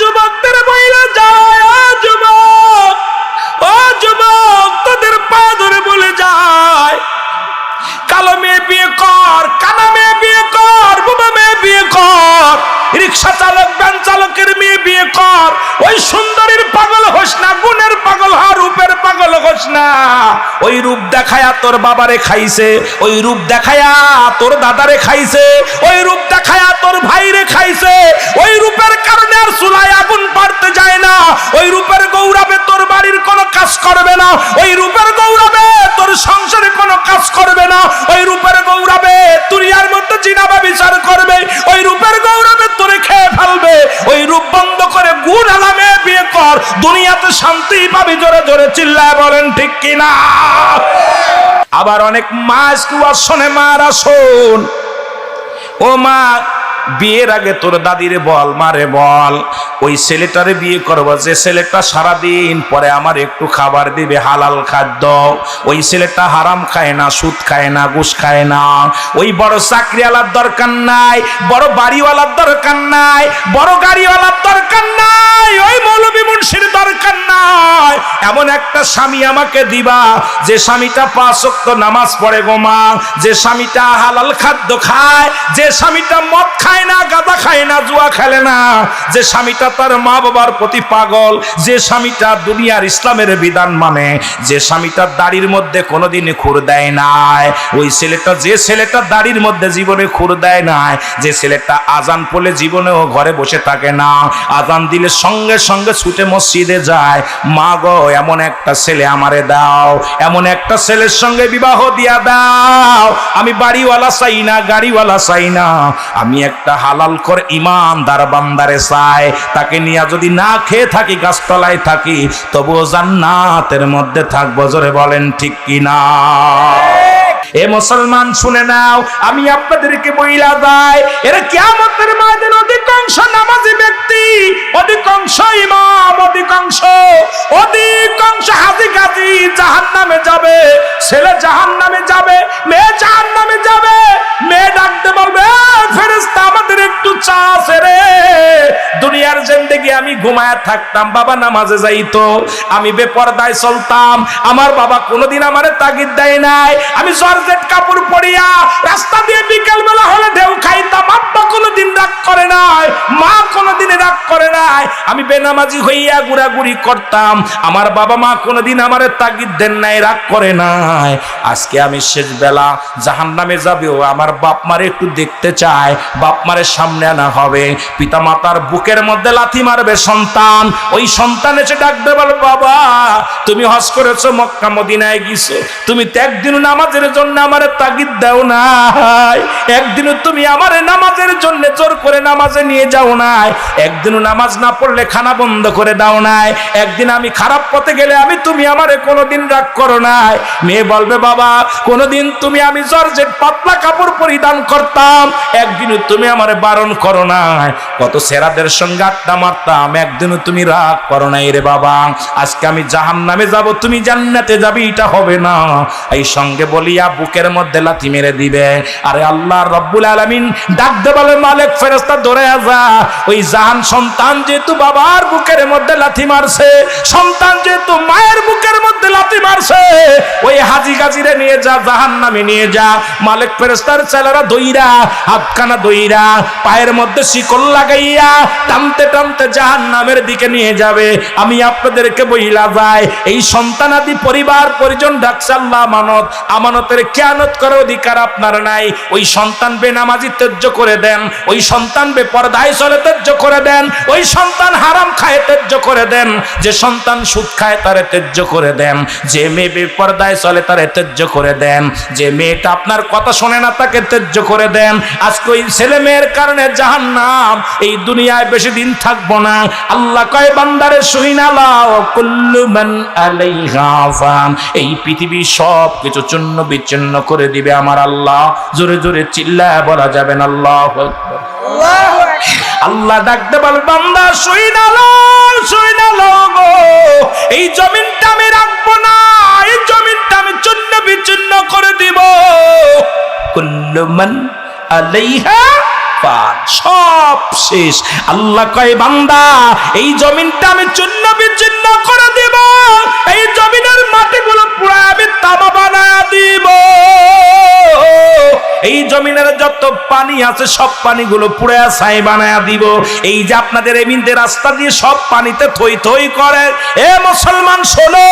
যুবকদের বইলা যায়, ও যুবক, ও যুবক, তোদের পা ধরে বলে যায়, কালো মেয়ে বিয়ে কর, কানা মেয়ে বিয়ে কর, বুবা মেয়ে বিয়ে কর, রিক্সা চালক ভ্যান চালকের মেয়ে বিয়ে কর। ওই সুন্দরীর পাগল হোস না, গুণের পাগল হ, রূপের পাগল হোস না। ওই রূপ দেখায়া তোর বাবারে খাইছে, ওই রূপ দেখায়া তোর দাদারে খাইছে, ওই রূপ দেখায়া তোর ভাইরে খাইছে। ওই রূপের কারণে আর চুলায় আগুন পারতে যায় না। ওই রূপের গৌরবে তোর বাড়ির কোনো কাজ করবে না। ওই রূপের গৌরবে তোর সংসারে কোনো কাজ করবে না। ওই রূপের গৌরবে দুনিয়ার মধ্যে জিনাবা বিচার করবে। ওই রূপের গৌরবে তোরে খেয়ে ফেলবে। ওই রূপ বন্ধ করে গুণ আলামে বিয়ে কর, দুনিয়াতে শান্তি পাবি। জোরে জোরে চিল্লায় বলেন ঠিক কিনা? আবার অনেক মা স্কুয়ার শোনে, মারা শোন, ও মা, বিয়ের আগে তোর দাদিরে বল, মারে বল, ওই ছেলেটারে বিয়ে করবো যে ছেলেটা সারাদিন পরে আমার একটু খাবার দিবে, হালাল খাদ্য। ওই ছেলেটা হারাম খায় না, সুদ খায় না, ঘুষ খায় না। ওই বড় চাকরিওয়ালার দরকার নাই, বড় বাড়িওয়ালার দরকার নাই, বড় গাড়িওয়ালার দরকার নাই, ওই মৌলবী মুন্সির দরকার নাই। এমন একটা স্বামী আমাকে দিবা যে স্বামীটা 5 ওয়াক্ত নামাজ পড়ে গো মা, যে স্বামীটা হালাল খাদ্য খায়, যে স্বামীটা মদ খায় না, গাঁজা খায় না, জুয়া খেলে না, যে স্বামীটা তার মা বাবার প্রতি পাগল, যে স্বামীটা দুনিয়ার ইসলামের বিধান মানে, যে স্বামীটা দাড়ির মধ্যে কোনোদিন খুর দেয় নাই। ওই ছেলেটা, যে ছেলেটা দাড়ির মধ্যে জীবনে খুর দেয় নাই, যে ছেলেটা আজান পড়লে জীবনেও ঘরে বসে থাকে না, আজান দিলে সঙ্গে সঙ্গে ছুটে মসজিদে যায়। মা গো, এমন একটা ছেলে আমারে দাও, এমন একটা ছেলের সঙ্গে বিবাহ দিয়া দাও। আমি বাড়িওয়ালা চাই না, গাড়িওয়ালা চাই না, আমি একটা হালাল করে ইমানদার বান্দারে চাই। তাকে নিয়ে যদি না খেয়ে থাকি, গাছতলায় থাকি, তবুও জান্নাতের মধ্যে থাকবো। জোরে বলেন ঠিক কিনা? এ মুসলমান শুনে নাও, আমি আপনাদেরকে বইলা যাই, এরা কিয়ামতের ময়দানে অধিকাংশ নামাজি ব্যক্তি, অধিকাংশ ইমাম, অধিকাংশ হাজি গাজী জাহান্নামে যাবে। ছেলে জাহান্নামে যাবে, মেয়ে জাহান্নামে যাবে। মেয়ে ডাকতে বলবে, ফেরেশতা আমাদের একটু চা আছে রে। দুনিয়ার জিন্দেগি আমি ঘুমায়া থাকতাম, বাবা নামাজে যাইতো, আমি বেপরদায় চলতাম, আমার বাবা কোনোদিন আমারে তাগিদ দেয় নাই। আমি জর্জেট কাপড় পরিয়া রাস্তা দিয়ে বিকেল বেলা হলে ঢেউ খাইতাম, আব্বা কোনোদিন রাগ করে নাই, মা কোনোদিন রাগ করে নাই। আমি বেনামাজি হইয়া ঘুরাঘুরি করতাম, আমার বাবা মা কোনোদিন আমারে তাগিদ দেন নাই, রাগ করে নাই। আজকে আমি শেষ বেলা জাহান্নামে যাবেও আমার বাপ মারে একটু দেখতে চাই, বাপ মারে সামনে আনা হবে। পিতা মাতার বুকের মধ্যে লাথি মারবে সন্তান, ওই সন্তান এসে ডাকবে, বল বাবা তুমি হজ করেছো, মক্কা মদিনায় গেছো, তুমি তো একদিনও নামাজের জন্য আমারে তাগিদ দাও নাই, একদিনও তুমি আমারে নামাজের জন্য জোর করে নামাজে নিয়ে যাও নাই, একদিনও নামাজ না পড়লে খানা বন্ধ করে দাও নাই, একদিন আমি খারাপ পথে গেলে তুমি আমারে কোনোদিন রাগ করো নাই। মেয়ে বলবে, বাবা কোনোদিন তুমি, আমি জর্জেট পাতলা কাপড় পরিধান করতাম, একদিনও তুমি আমারে বারণ করো নাই। কত সেরাদের সঙ্গে আড্ডা মারতাম, একদিনও তুমি রাগ করো নাই রে বাবা। আজকে আমি জাহান্নামে যাব, তুমি জান্নাতে যাবি, এটা হবে না। এই সঙ্গে বলিয়া বুকের মধ্যে লাথি মেরে দিবে। আরে আল্লাহ রব্বুল আলামিন ডাকতে বলে, মালিক ফেরেশতা ধরে আসা, ওই জাহান সন্তান যেহেতু বাবার বুকের মধ্যে লাথি মারছে, সন্তান যেহেতু মায়ের বুকের মধ্যে লাথি মারছে, ওই হাজি গাজিরে নিয়ে যা, জাহান্নামে নিয়ে যা। মালিক ফেরেশতার ছেলেরা দইরা, হাতখানা দইরা, পায়ের মধ্যে শিকল লাগাইয়া টানতে টানতে জাহান্নামের দিকে নিয়ে যাবে। আমি আপনাদেরকে বইলা যাই, এই সন্তানাদি পরিবার পরিজন ডাকছে আল্লাহ আমানত, আমানতের খেয়ানত করার অধিকার আপনার নাই। ওই সন্তান বেনামাজি ত্যায্য করে দেন, ওই সন্তান বেপরদায় চলে ত্যায্য করে দেন, ওই সন্তান হারাম খায় ত্যায্য করে দেন, যে সন্তান সুদ খায় তারে ত্যায্য করে দেন, যে মেয়ে বেপরদায় চলে তারে ত্যায্য করে দেন, যে মেয়েটা আপনার কথা শোনে না তাকে ত্যায্য করে দেন। আজকে ওই ছেলে মেয়ের কারণে জাহান্নাম, এই দুনিয়ায় বেশি দিন থাকবো না। আল্লাহ কয়, বান্দারে শুইনা লাও, কুল্লু মান আলাইহা ফান, এই পৃথিবী সব কিছু চূর্ণ বিচ্ছিন্ন করে দিবে আমার আল্লাহ। জোরে জোরে চিল্লায় বলা যাবে না আল্লাহু আকবার। আল্লাহ ডাকতে বল, বান্দা শুইনা লাও গো, এই জমিনটা আমি রাখবো না, এই জমিনটা আমি চূর্ণ বিচ্ছিন্ন করে দিব। কুল্লু মান আলাইহা পান সব শেষ। আল্লাহ কয় বান্দা এই জমিনটা আমি চূর্ণ বিচ্ছিন্ন করে দেব, এই জমিনের মাটিগুলো পুরো আমি তামা বানায় দিব, এই জমিনের যত পানি আছে সব পানিগুলো পুড়ে ছাই বানায় দিব। এই যে আপনাদের এমিনদের রাস্তা দিয়ে সব পানিতে থই থই করে, এ মুসলমান শোনো,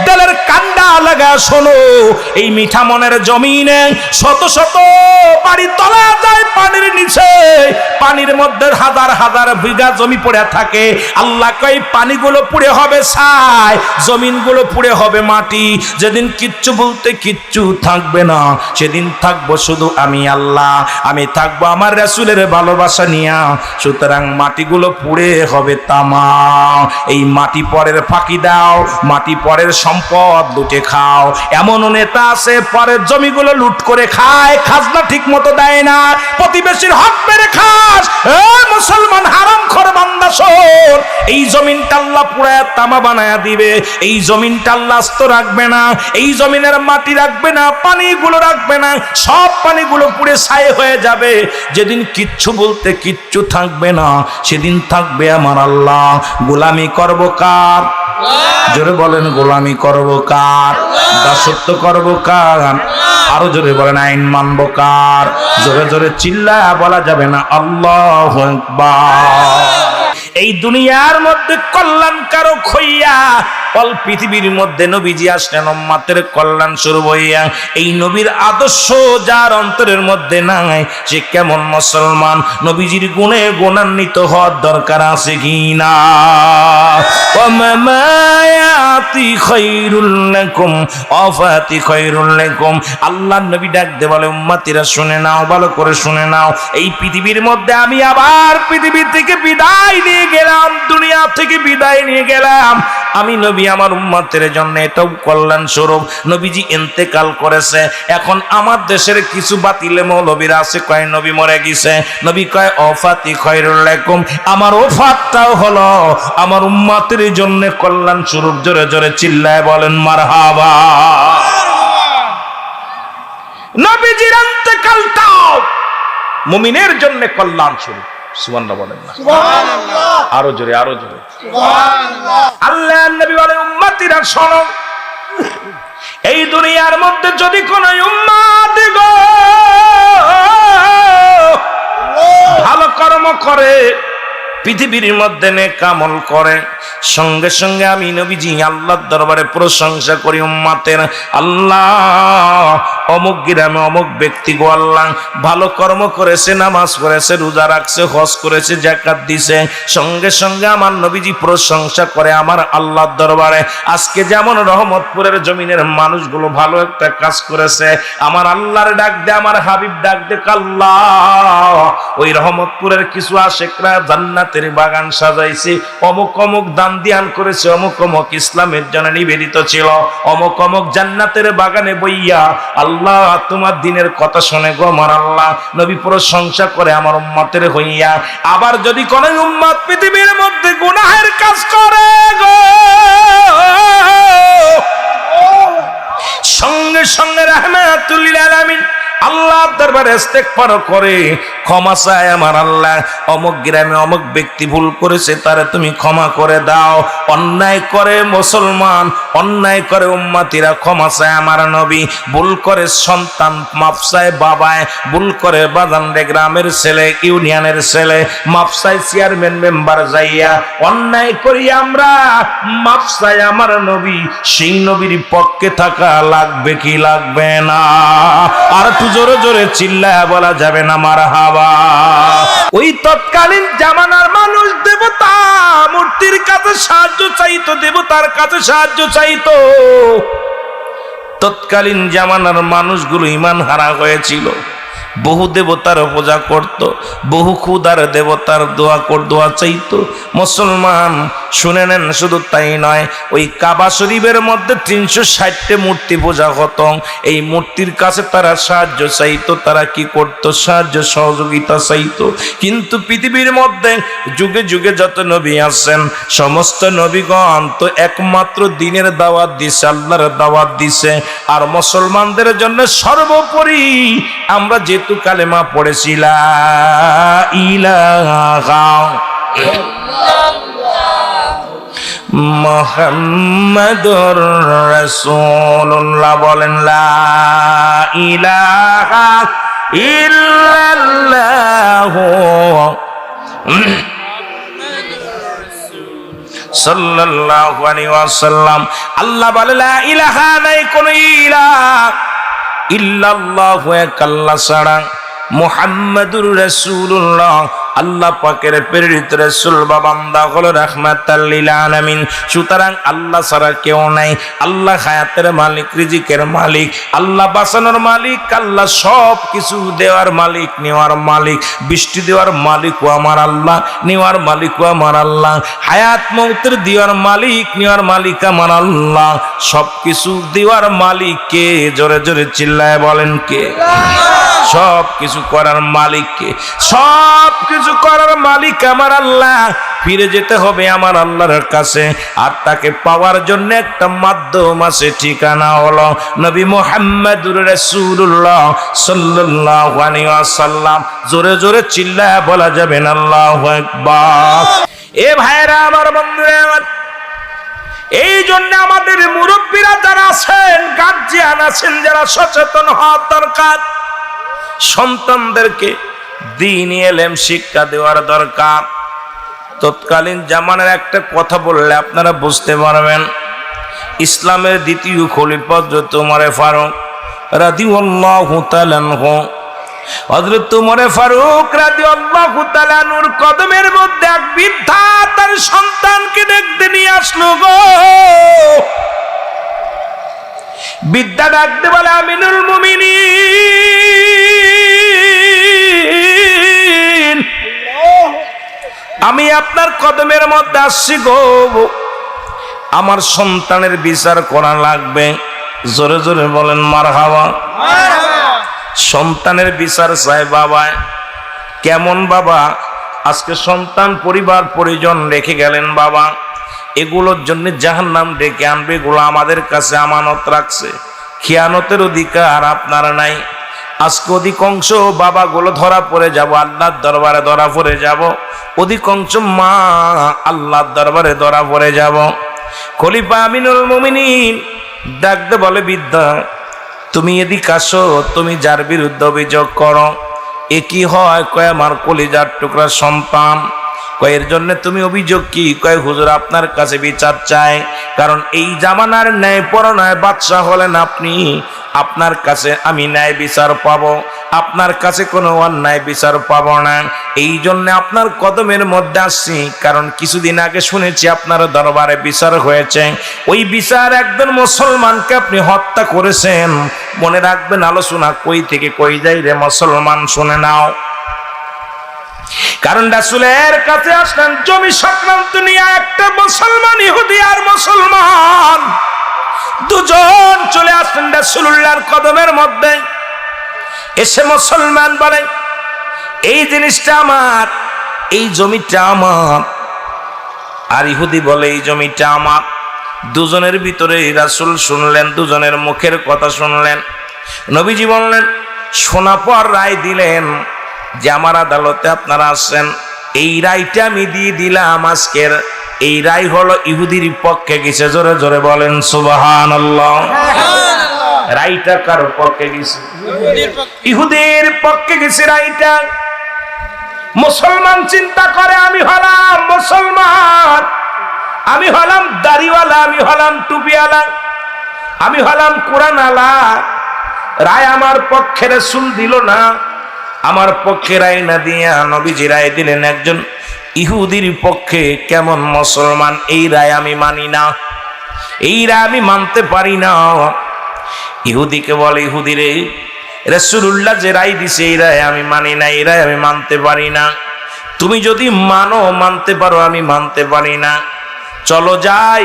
দেলের কান্ডা লাগা শোনো, এই মিঠা মনের জমিনে শত শত বাড়ি তলা যায় পানির নিচে, পানির মধ্যে হাজার হাজার বিঘা জমি পড়ে থাকে। আল্লাহ কয় পানিগুলো পুড়ে হবে ছাই, জমিনগুলো পুড়ে হবে মাটি। যেদিন কিচ্ছু বলতে কিচ্ছু থাকবে না, সেদিন থাকবো শুধু আমি আল্লাহ, আমি থাকবো আমার রাসূলের ভালোবাসা নিয়া। সুতরাং মাটিগুলো পুড়ে হবে তামা। এই মাটি পরের ফাঁকি দাও, মাটি পরের সম্পদ লুটে খাও। এমন নেতা আছে পরের জমিগুলো লুট করে খায়, খাজনা ঠিক মতো দেয় না, প্রতিবেশীর হক মেরে খাস। এ মুসলমান হারামখোর বান্দা শোন, এই জমিনটা আল্লাহ পুরায়া তামা বানায়া দিবে, এই জমিনটা আল্লাহ আস্ত রাখবে না, এই জমিনের মাটি রাখবে না, পানিগুলো রাখবে না, সব পানিগুলো পুড়ে ছাই হয়ে যাবে। যেদিন কিচ্ছু বলতে কিচ্ছু থাকবে না, সেদিন থাকবে আমার আল্লাহ। গোলামি করব কার? জোরে বলেন, গোলামি করব কার? দাসত্ব করব কার? আরো জোরে বলেন, আইন মানব কার? জোরে জোরে চিল্লায়া বলা যাবে না আল্লাহু আকবার। এই দুনিয়ার মধ্যে কল্যাণ কারক হইয়া অল পৃথিবীর মধ্যে নবীজি আসলেন উম্মতের কল্যাণ স্বরূপ হইয়া। এই নবীর আদর্শ যার অন্তরের মধ্যে নাই, সে কেমন মুসলমান? নবীজির গুণে গুণান্বিত হওয়ার দরকার আছে কি না? ওয়ামায়াতি খায়রুল লাকুম আফাতি খায়রুল লাকুম। আল্লাহর নবী ডাক দে বলে, উম্মতিরা শুনে নাও, ভালো করে শুনে নাও। এই পৃথিবীর মধ্যে আমি আবার পৃথিবী থেকে বিদায় নিয়ে গেলাম, দুনিয়া থেকে বিদায় নিয়ে গেলাম। আমি নবী আমার উম্মতের জন্য এটাও কল্যাণ স্বরূপ। নবীজি ইন্তেকাল করেছে, এখন আমার দেশের কিছু বাতিলে মৌলবীরা আছে, কয় নবী মরে গেছে। নবী কয় ওফাতি খায়রুল লাকুম, আমার ওফাতটাও হলো আমার উম্মতের জন্য কল্যাণ স্বরূপ। জোরে জোরে চিল্লায় বলেন মারহাবা। নবীজির ইন্তেকালটাও মুমিনের জন্য কল্যাণ স্বরূপ। সুবহানাল্লাহ বলেন না? সুবহানাল্লাহ। আরো জোরে, আরো জোরে সুবহানাল্লাহ। আল্লাহর নবী বলে, উম্মতিরা শোনো, এই দুনিয়ার মধ্যে যদি কোন উম্মত গো ভালো কর্ম করে, পৃথিবীর মধ্যে নেক আমল করে, সঙ্গে সঙ্গে আমি নবীজি আল্লাহর দরবারে প্রশংসা করি উম্মতের, আল্লাহ অমুক গ্রামে অমুক ব্যক্তি গো আল্লাহ ভালো কর্ম করেছে, নামাজ পড়েছে, রোজা রাখছে, হজ করেছে, যাকাত দিছে, সঙ্গে সঙ্গে আমার নবীজি প্রশংসা করে আমার আল্লাহর দরবারে। আজকে যেমন রহমতপুরের জমিনের মানুষগুলো ভালো একটা কাজ করেছে, আমার আল্লাহর ডাক দে, আমার হাবিব ডাক দে, আল্লাহ ওই রহমতপুরের কিছু আশেকরা জান্নাতের বাগান সাজাইছে, অমুক অমুক দান ধ্যান করেছে, অমুক অমুক ইসলামের জন্য নিবেদিত ছিল, অমুক অমুক জান্নাতের বাগানে বইয়া আল্লাহ তোমার দিনের কথা শুনে গো আমার আল্লাহ নবী প্রশংসা করে আমার উম্মতের হইয়া। আবার যদি কোন উম্মত পৃথিবীর মধ্যে গুনাহের কাজ করে গো, সঙ্গে সঙ্গে রাহমাতুল লিল আলামিন আল্লাহর দরবারে ইস্তেগফার করে, ক্ষমা চায় আমার আল্লাহ অমুক গ্রামে অমুক ব্যক্তি ভুল করেছে, তারে তুমি ক্ষমা করে দাও। অন্যায় করে মুসলমান, অন্যায় করে উম্মতিরা ক্ষমা চায় আমার নবী, ভুল করে সন্তান মাফ চায় বাবায়, ভুল করে বাজানরে গ্রামের ছেলে, ইউনিয়নের ছেলে মাফ চায় চেয়ারম্যান মেম্বার যাইয়া, অন্যায় করি আমরা মাফ চায় আমার নবী। সেই নবীর পক্ষে থাকা লাগবে কি লাগবে না? আর জোরে জোরে চিল্লায়া বলা যাবে না মারহাবা। ওই তৎকালীন জামানার মানুষ দেবতা মূর্তির কাছে সাহায্য চাইতো, দেবতার কাছে সাহায্য চাইতো। তৎকালীন জামানার মানুষগুলো ঈমান হারা হয়েছিল, বহু দেবতার পূজা করত, বহু খুদার দেবতার দোয়া চাইতো। মুসলমান শুনে নেন, শুধু তাই নয়, ওই কাবা শরীফের মধ্যে 360টি মূর্তি পূজা হতো। এই মূর্তির কাছে তারা সাহায্য চাইতো, তারা কি করতো? সাহায্য সহযোগিতা চাইতো। কিন্তু পৃথিবীর মধ্যে যুগে যুগে যত নবী আছেন, সমস্ত নবীগণ তো একমাত্র দ্বীনের দাওয়াত দিছে, আল্লাহর দাওয়াত দিছে। আর মুসলমানদের জন্য সর্বোপরি আমরা যেহেতু কালেমা পড়েছি লা ইলাহা মুহাম্মাদুর রাসূলুল্লাহ, বলেন লা ইলাহা ইল্লাল্লাহু সাল্লাল্লাহু আলাইহি ওয়াসাল্লাম। আল্লাহ বলে লা ইলাহা, নাই কোন ইলাহ ইল্লাল্লাহু, এক আল্লাহ ছাড়া, মুহাম্মাদুর রাসূলুল্লাহ, আল্লাহ পাকের প্রেরিত রাসূল বা বান্দা হলো রাহমাতাল লিল আলামিন। সুতরাং আল্লাহ ছাড়া কেউ নাই। আল্লাহ হায়াতের মালিক, রিজিকের মালিক, আল্লাহ বাঁচানোর মালিক, আল্লাহ সব কিছু দেওয়ার মালিক, নেওয়ার মালিক। বৃষ্টি দেওয়ার মালিকও আমার আল্লাহ, নেওয়ার মালিকও আমার আল্লাহ। হায়াত মৌতের দেওয়ার মালিক, নেওয়ার মালিক আমার আল্লাহ। সব কিছু দেওয়ার মালিক কে? জোরে জোরে চিল্লায় বলেন কে? সব কিছু করার মালিক কে? সব কিছু করার মালিক আমার আল্লাহ। ফিরে যেতে হবে আমার আল্লাহর কাছে, আর তাকে পাওয়ার জন্য একটা মাধ্যম আছে, ঠিকানা হলো নবী মুহাম্মদুর রাসূলুল্লাহ সাল্লাল্লাহু আলাইহি ওয়াসাল্লাম। জোরে জোরে চিল্লায় বলা যাবে না আল্লাহু আকবার। এ ভাইরা আমার, বন্ধুরা আমার, এই জন্য আমাদের মুরব্বীরা যারা আছেন, গার্জিয়ান আছেন, যারা সচেতন হওয়ার দরকার। সন্তানদেরকে দ্বীনি ইলম শিক্ষা দেওয়ার দরকার। তৎকালীন জামানার একটা কথা বললে আপনারা বুঝতে পারবেন। ইসলামের দ্বিতীয় খলিফা হযরত ওমর ফারুক রাদিয়াল্লাহু তাআলা আনহু, হযরত ওমর ফারুক রাদিয়াল্লাহু তাআলা আনহুর কদমের মধ্যে এক বৃদ্ধা তার সন্তানকে দেখতে নিয়ে আসলো গো। বৃদ্ধা ডাকতে বলে, আমিনুল মুমিনিন, আমি আপনার কদমের মধ্যে আসছি গো, আমার সন্তানের বিচার করা লাগবে। জোরে জোরে বলেন মারহাবা। সন্তানের বিচার চাই বাবা। কেমন বাবা? আজকে সন্তান পরিবার পরিজন রেখে গেলেন বাবা, এগুলোর জন্য জাহান্নাম ডেকে আনবে, এগুলো আমাদের কাছে আমানত রাখছে। খিয়ানতের অধিকার আপনার নাই। আজকে অধিকাংশ বাবাগুলো ধরা পড়ে যাব, আল্লাহর দরবারে ধরা পড়ে যাব। অধিকাংশ মা আল্লাহর দরবারে ধরা পড়ে যাব। খলিফা আমিনুল মুমিনিন ডাকতে বলে, বৃদ্ধা তুমি এদিকে আসো, তুমি যার বিরুদ্ধে অভিযোগ করো এ কি হয়? কয় আমার কলিজার টুকরা সন্তান। কয় এর জন্য তুমি অভিযোগ কি? কয় হুজুর আপনার কাছে বিচার চাই, কারণ এই জামানার ন্যায় পরায়ণ বাদশা হলেন আপনি। আপনার কাছে আমি ন্যায় বিচার পাবো, আপনার কাছে কোনো অন্যায় বিচার পাবো না। এই জন্য আপনার কদমের মধ্যে আসছি, কারণ কিছুদিন আগে শুনেছি আপনার দরবারে বিচার হয়েছে। ওই বিচার একজন মুসলমানকে আপনি হত্যা করেছেন। মনে রাখবেন, আলোচনা কই থেকে কই যাই রে মুসলমান, শুনে নাও। কারণ রাসূলের কাছে আসলেন জমি সংক্রান্ত নিয়ে একটা মুসলমান, ইহুদি আর মুসলমান দুজন চলে আসলেন রাসূলুল্লাহর কদমের মধ্যে। এসে মুসলমান বলে, এই জিনিসটা আমার, এই জমিটা আমার। আর ইহুদি বলে, এই জমিটা আমার। দুজনের ভিতরে রাসূল শুনলেন, দুজনের মুখের কথা শুনলেন। নবীজি বললেন, শোনা পর রায় দিলেন যে আমার আদালতে আপনারা আসছেন, এই রায়টা আমি দিয়ে দিলাম আজকের। এই রায় হলো ইহুদির পক্ষে গেছে। জোরে জোরে বলেন সুবহানাল্লাহ। রায়টা কার পক্ষে গেছে? ইহুদির পক্ষে গেছে রায়টা। মুসলমান চিন্তা করে, আমি হলাম মুসলমান, আমি হলাম দাড়িওয়ালা, আমি হলাম টুপিওয়ালা, আমি হলাম কোরআন আলা। রায় আমার পক্ষে রাসূল দিল না, আমার পক্ষে রায় না দিয়া নবীজি রায় দিলেন একজন ইহুদির পক্ষে। কেমন মুসলমান? এই রায় আমি মানি না, এই রায় আমি মানতে পারি না। ইহুদিকে বলে, ইহুদি রে, রাসূলুল্লাহ যে রায় দিছে এই রায় আমি মানি না, এই রায় আমি মানতে পারি না। তুমি যদি মানো, মানতে পারো, আমি মানতে পারি না। চলো যাই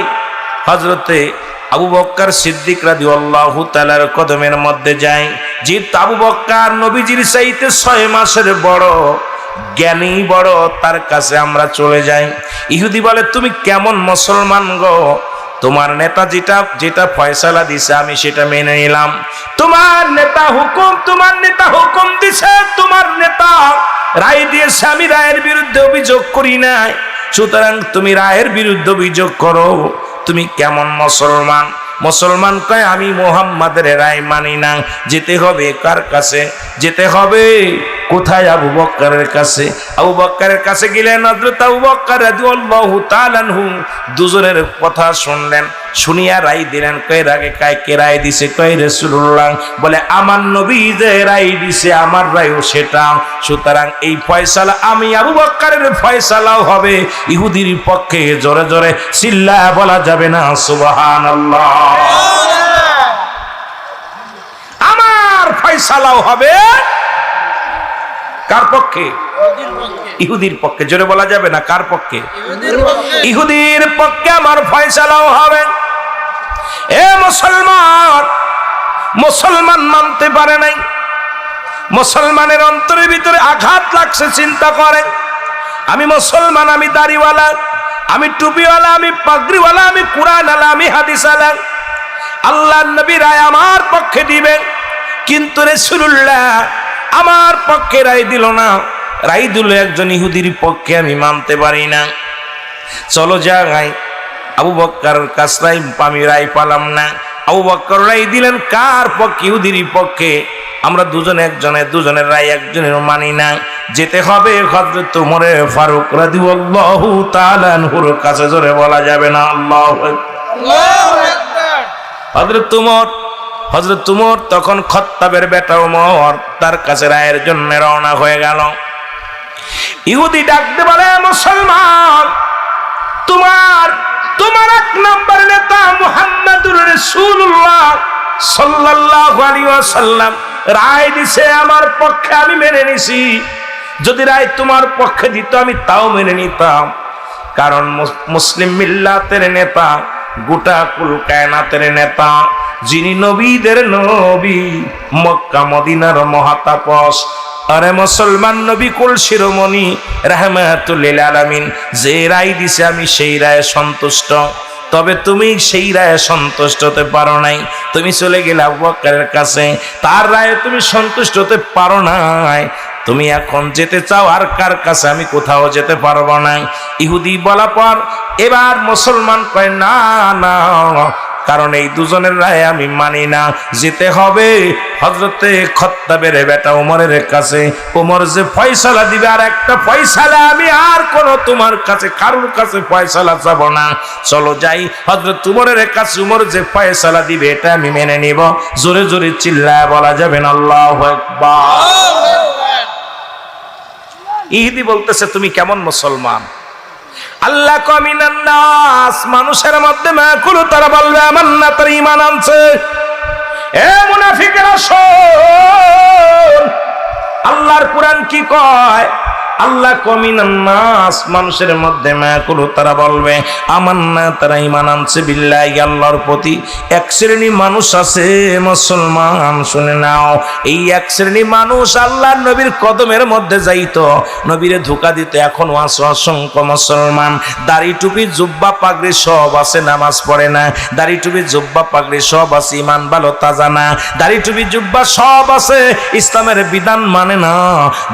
হযরতে আবু বকর সিদ্দিক রাদিয়াল্লাহু তাআলার কদমের মধ্যে যাই। যে আবু বকর নবীজির চাইতে 6 মাসের বড়, জ্ঞানী বড়, তার কাছে আমরা চলে যাই। ইহুদি বলে, তুমি কেমন মুসলমান গো? তোমার নেতা যেটা ফয়সালা দিছে আমি সেটা মেনে নিলাম। তোমার নেতা হুকুম দিছে, তোমার নেতা রায় দিয়েছে, আমি রায়ের বিরুদ্ধে অভিযোগ করি নাই, সুতরাং তুমি রায়ের বিরুদ্ধে অভিযোগ করো। তুমি কেমন মুসলমান? মুসলমান কয়, আমি মুহাম্মাদের রায় মানি না। যেতে হবে কার কাছে? যেতে হবে কোথায়? আবু বকরের কাছে। আবু বকরের কাছে গেলেন। হযরত আবু বকর রাদিয়াল্লাহু তাআলা আনহু দুজনের কথা শুনলেন, শুনিয়া রায় দিলেন। কয় রাগে কে রায় দিছে? কয় রাসূলুল্লাহ। বলে, আমার নবী যে রায় দিছে আমার রায়ও সেটা, সুতরাং এই ফয়সালা আমি আবু বকরের ফয়সালাও হবে ইহুদির পক্ষে। জোরে জোরে চিল্লায়া বলা যাবে না সুবহানাল্লাহ? আমার ফয়সালাও হবে কার পক্ষে? ইহুদির পক্ষে। জোরে বলা যাবে না কার পক্ষে? ইহুদির পক্ষে আমার ফয়সালাও হবে। এ মুসলমান মানতে পারে নাই। মুসলমানের অন্তরের ভিতরে আঘাত লাগছে। চিন্তা করেন, আমি মুসলমান, আমি দাড়িওয়ালা, আমি টুপিওয়ালা, আমি পাগড়িওয়ালা, আমি কুরআনওয়ালা, আমি হাদিসওয়ালা, আল্লাহর নবী রায় আমার পক্ষে দিবেন, কিন্তু রাসূলুল্লাহ আমার পক্ষে রায় দিল না, রায় দিল একজন ইহুদির পক্ষে। আমি মানতে পারি না। চলো যাই। আবু বকরের কাছে আমি রায় পালাম না। আবু বকর রায় দিলেন কার পক্ষে? ইহুদির পক্ষে। আমরা দুজনের রায় একজনের মানি না। যেতে হবে হযরত ওমর ফারুক রাদিয়াল্লাহু তাআলা আনহুর কাছে। জোরে বলা যাবে না আল্লাহু আকবার। হযরত ওমর তখন খাত্তাবের বেটা ওমর, তার কাছে রায়ের জন্য রওনা হয়ে গেল। ইহুদি ডাকতে বলে, মুসলমান, তোমার এক নম্বর নেতা মুহাম্মাদুর রাসূলুল্লাহ সাল্লাল্লাহু আলাইহি ওয়াসাল্লাম রায় দিছে আমার পক্ষে, আমি মেনে নিছি। যদি রায় তোমার পক্ষে দিত আমি তাও মেনে নিতাম, কারণ মুসলিম মিল্লাতের নেতা, গোটা কুল কায়নাতের নেতা, যিনি নবীদের নবী, মক্কা মদিনার মহাতাপস, আরে মুসলমান নবী কুল শিরোমণি রাহমাতুল লিল আলামিন যে রায় দিছে আমি সেই রায়ে সন্তুষ্ট। তবে তুমি সেই রায়ে সন্তুষ্ট হতে পারো নাই। তুমি চলে গেলে আবু বকরের কাছে, তার রায়ে তুমি সন্তুষ্ট হতে পারো নাই। তুমি এখন যেতে চাও আর কার কাছে? আমি কোথাও যেতে পারবো না। ইহুদি বলা পর এবার মুসলমান কয়, না না, কারণ এই দুজনের রায় আমি মানি না। যেতে হবে হযরতে খাত্তাবের বেটা ওমরের কাছে। ওমর যে ফয়সালা দিবে, আর একটা ফয়সালা আমি আর কোনো তোমার কাছে কারোর কাছে ফয়সালা চাবো না। চলো যাই হযরত ওমরের কাছে। ওমর যে ফয়সালা দিবে এটা আমি মেনে নিব। জোরে জোরে চিল্লায় বলা যাবে না আল্লাহু আকবার। ইহুদি বলতেছে, তুমি কেমন মুসলমান? আল্লাহ কমিনান নাস, মানুষের মধ্যে মাকুলু, তারা বলবে আমান্না, তার ঈমান আনছে। এ মুনাফিকেরা শোন, আল্লাহর কোরআন কি কয়? আল্লাহ কমিনান নাস, মানুষের মধ্যে মাকুলু, তারা বলবে আমান্না, তারা ঈমান আনছে বিল্লাহি, আল্লাহর প্রতি। এক শ্রেণী মানুষ আছে মুসলমান, শুনে নাও, এই এক শ্রেণী মানুষ আল্লাহর নবীর কদমের মধ্যে যাইতো, নবীরে ধোঁকা দিত। এখনো আছে অসংখ্য মুসলমান, দাড়ি টুপি জুব্বা পাগড়ি সব আছে, নামাজ পড়ে না। দাড়ি টুপি জুব্বা পাগড়ি সব আছে, ঈমান ভালো তাজা না। দাড়ি টুপি জুব্বা সব আছে, ইসলামের বিধান মানে না।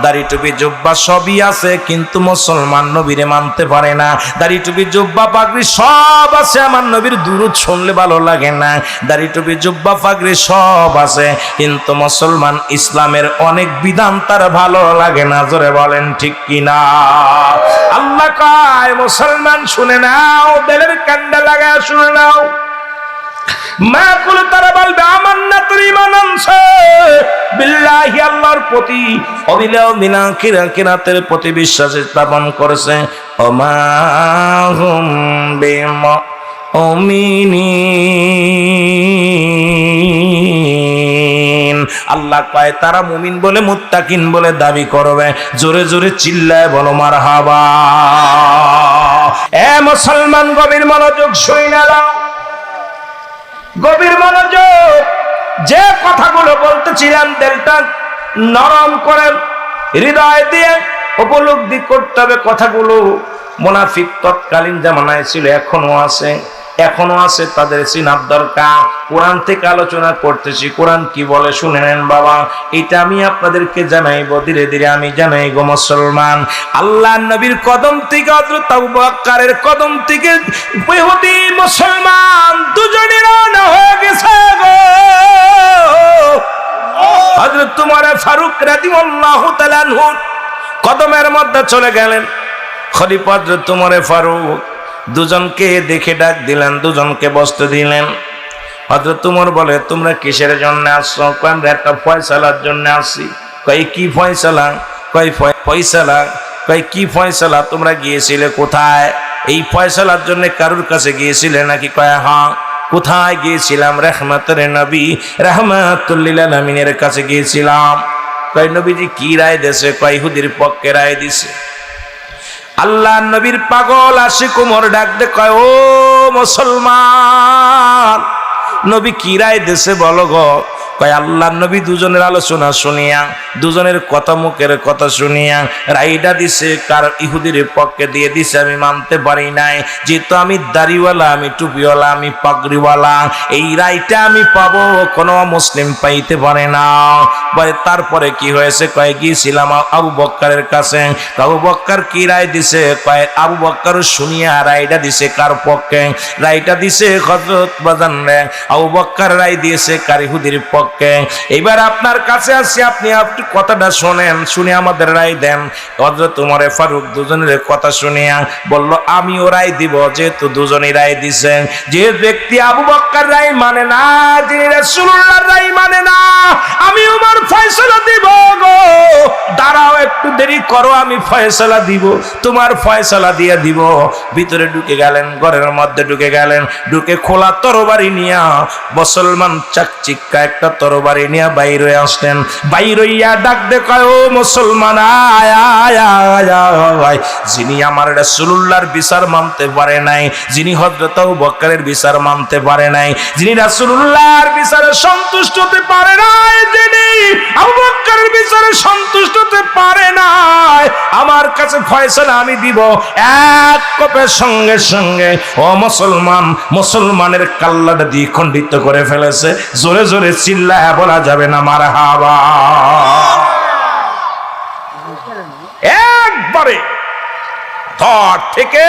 দাড়ি টুপি জুব্বা সবই আছে, কিন্তু মুসলমান নবীরে মানতে পারে না। দাড়ি টুপি জুব্বা পাগড়ি সব আছে, আমার নবীর দুরূদ শুনলে ভালো লাগে না। দাড়ি টুপি জুব্বা পাগড়ি সব আছে, কিন্তু মুসলমান ইসলামের অনেক বিধান তার ভালো লাগে না। জোরে বলেন ঠিক কিনা? আল্লাহ কয়, মুসলমান শুনে নাও, বেলের কান্ডা লাগায় শুনে নাও। মাকুল, তারা বলবে আমান্না, তোর ঈমান আনছে বিল্লাহি, আল্লাহর প্রতি, অবিলেও বিনা কিরাতের প্রতি বিশ্বাস স্থাপন করেছে। ওমা হুম বিমুমিনিন, আল্লাহ কয় তারা মুমিন বলে, মুত্তাকিন বলে দাবি করবে। জোরে জোরে চিল্লায় বলো মারহাবা। মুসলমান গভীর মনোযোগ শুনে নাও, গভীর মনোযোগ। যে কথাগুলো বলতেছিলাম দিলটা নরম করে হৃদয় দিয়ে উপলব্ধি করতে হবে কথাগুলো। মুনাফিক তৎকালীন জামানায় ছিল, এখনো আছে, তাদের চিনার দরকার। কোরআন থেকে আলোচনা করতেছি, কোরআন কি বলে শুনে নেন বাবা। এটা আমি আপনাদেরকে জানাইবো, ধীরে ধীরে আমি জানাই গো মুসলমান। আল্লাহ নবীর কদম থেকে হযরত আবু বকরের কদম থেকে ইহুদি মুসলমান দুজনের রওনা হয়ে গেছে গো। হযরত উমর ফারুক রাদিয়াল্লাহু তাআলা আনহু কদমের মধ্যে চলে গেলেন। খলিফা হযরত উমর ফারুক দুজনকে দেখে ডাক দিলেন, দুজনকে বসতে দিলেন। হযরত উমর বলে, তোমরা কিসের জন্য আসছো? কয়, আমরা একটা ফয়সালার জন্য আসছি। কয়, কি ফয়সালা? কয়, ফয়সালা। কয়, কি ফয়সালা? তোমরা গিয়েছিলে কোথায়? এই ফয়সালার জন্য কারুর কাছে গিয়েছিলে নাকি? কয়, হ্যাঁ। কোথায় গিয়েছিলাম? রাহমাতুল নবী রাহমাতুল লিল আলামিনের কাছে গিয়েছিলাম। কয়, নবীজি কি রায় দিয়েছে? কয়, ইহুদির পক্ষে রায় দিছে। আল্লাহ নবীর পাগল আশিক উমর ডাক দে কয়, ও মুসলমান, নবী কি রায় দেশে বলো গো। কয়, আল্লাহ নবী দুজনের আলোচনা শুনিয়া, দুজনের কথা মুখের কথা শুনিয়া রায়টা দিছে কার ইহুদির পক্ষে দিয়ে দিছে। আমি মানতে পারি নাই, যেহেতু আমি দাড়িওয়ালা, আমি টুপিওয়ালা, আমি পাগড়িওয়ালা, এই রায়টা আমি পাবো, কোনো মুসলিম পাইতে পারে না। তারপরে কি হয়েছে? কয়, গিয়েছিলাম আবু বকরের কাছে। আবু বকর কি রায় দিছে? কয়, আবু বকর শুনিয়া রায়টা দিছে কার পক্ষে? রায়টা দিছে হযরত বাজান রে আবু বকর রায় দিয়েছে কার? ইহুদির পক্ষে। এবার আপনার কাছে আসছি, আপনি কথাটা শোনেন, শুনে আমাদের রায় দেন। হযরত উমর ফারুক দুজনের কথা শুনিয়া বলল, আমিও রায় দিব, যেহেতু দুজনই রায় দিছেন। যে ব্যক্তি আবু বকর রায় মানে না, যিনি রাসূলুল্লাহর রায় মানে না, আমি উমর ফয়সালা দিব গো। দাঁড়াও, একটু দেরি করো, আমি ফয়সালা দিব, তোমার ফয়সালা দিয়ে দিব। ভিতরে ঢুকে গেলেন, ঘরের মধ্যে ঢুকে গেলেন, ঢুকে খোলা তরবারি নিয়া মুসলমান চাকচিক্কা একটা তরবারি নিয়ে বাইর হয়ে আসলেন। বাইর হইয়া ডাক দে কয়, ও মুসলমান, আয় আয় আয় আয়। যিনি আমার রাসূলুল্লাহর বিচার মানতে পারে নাই, যিনি হযরত আবু বকরের বিচার মানতে পারে নাই, যিনি রাসূলুল্লাহর বিচারে সন্তুষ্ট হতে পারে নাই, যিনি আবু বকরের বিচারে সন্তুষ্ট হতে পারে নাই, আমার কাছে ফয়সালা আমি দিব। এক কোপের সঙ্গে সঙ্গে ও মুসলমান, মুসলমানের কাল্লাটা দিয়ে খণ্ডিত করে ফেলেছে। জোরে জোরে চিল্লায়া বলা যাবে না মারহাবা? একবারে ধর থেকে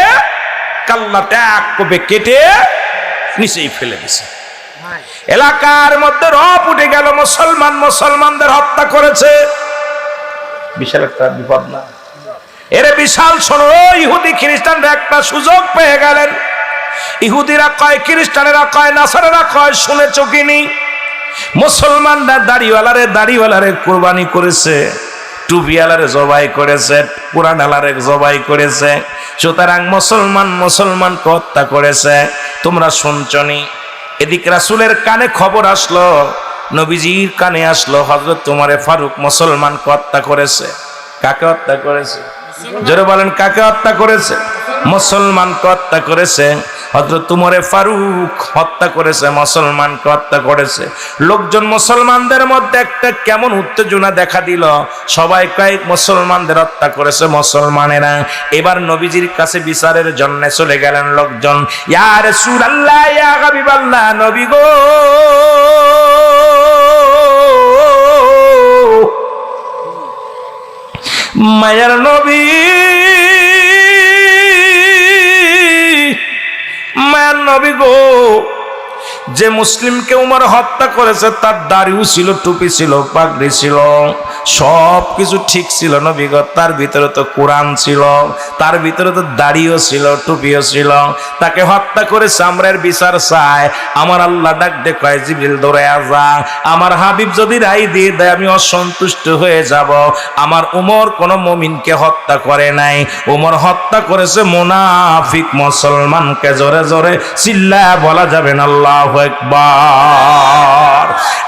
কাল্লাটা এক কোপে কেটে নিচেই ফেলে দিছে। এলাকার মধ্যে রব উঠে গেল, মুসলমান মুসলমানদের হত্যা করেছে। বিশাল একটা বিপদ না? এরে বিশাল। শোনো, ইহুদি খ্রিস্টানরা একটা সুযোগ পেয়ে গেলেন। ইহুদিরা কয়, খ্রিস্টানেরা কয়, নাসারারা কয়, শুনেছো কিনি? মুসলমানরা দাড়িওয়ালারে কোরবানি করেছে, টুপিওয়ালারে জবাই করেছে, কোরআনওয়ালারে জবাই করেছে। সুতরাং মুসলমানকে হত্যা করেছে। তোমরা শুনছনি? এদিক রাসূলের কানে খবর আসলো, নবীজির কানে আসলো, হযরত উমর ফারুক মুসলমানকে হত্যা করেছে। কাকে হত্যা করেছে? জোরে বলেন, কাকে হত্যা করেছে? মুসলমানকে হত্যা করেছে। হযরত উমর ফারুক হত্যা করেছে, মুসলমানকে হত্যা করেছে। লোকজন মুসলমানদের মধ্যে একটা কেমন উত্তেজনা দেখা দিল। সবাই কয়েক মুসলমানদের হত্যা করেছে মুসলমানেরা। এবার নবীজির কাছে বিচারের জন্য চলে গেলেন লোকজন। ইয়া রাসূলুল্লাহ, ইয়া হাবিবাল্লাহ, নবী গো, মায়ার নবী, মায়ার নবী গো, যে মুসলিমকে উমর হত্যা করেছে তার দাড়িও ছিল, টুপি ছিল, পাগড়ি ছিল, সব কিছু ঠিক ছিল নবী গো। তার ভিতরে তো কোরআন ছিল, তার ভিতরে তো দাড়িও ছিল, টুপিও ছিল। তাকে হত্যা করেছে, আমরা এর বিচার চাই। আমার আল্লাহ ডাক দে কয়, জিবরিল দৌড়ে যা, আমার হাবিব যদি রায় দিয়ে দেয় আমি অসন্তুষ্ট হয়ে যাব। আমার উমর কোন মুমিনকে হত্যা করে নাই, উমর হত্যা করেছে মুনাফিক মুসলমানকে। জোরে জোরে চিল্লায়া বলা যাবে না আল্লাহু আকবার।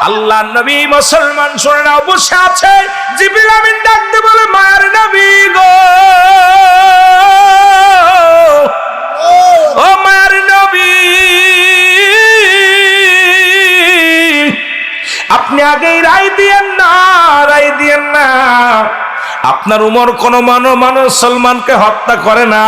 আল্লাহ নবী মুসলমান শুনে না, বসে আছে। জিবরিল আমিন ডাকতে বলে, মায়ের নবী গো, আপনি আগেই রায় দিয়েন না, রায় দিয়েন না। আপনার উমর কোন মানুষ সলমানকে হত্যা করে না,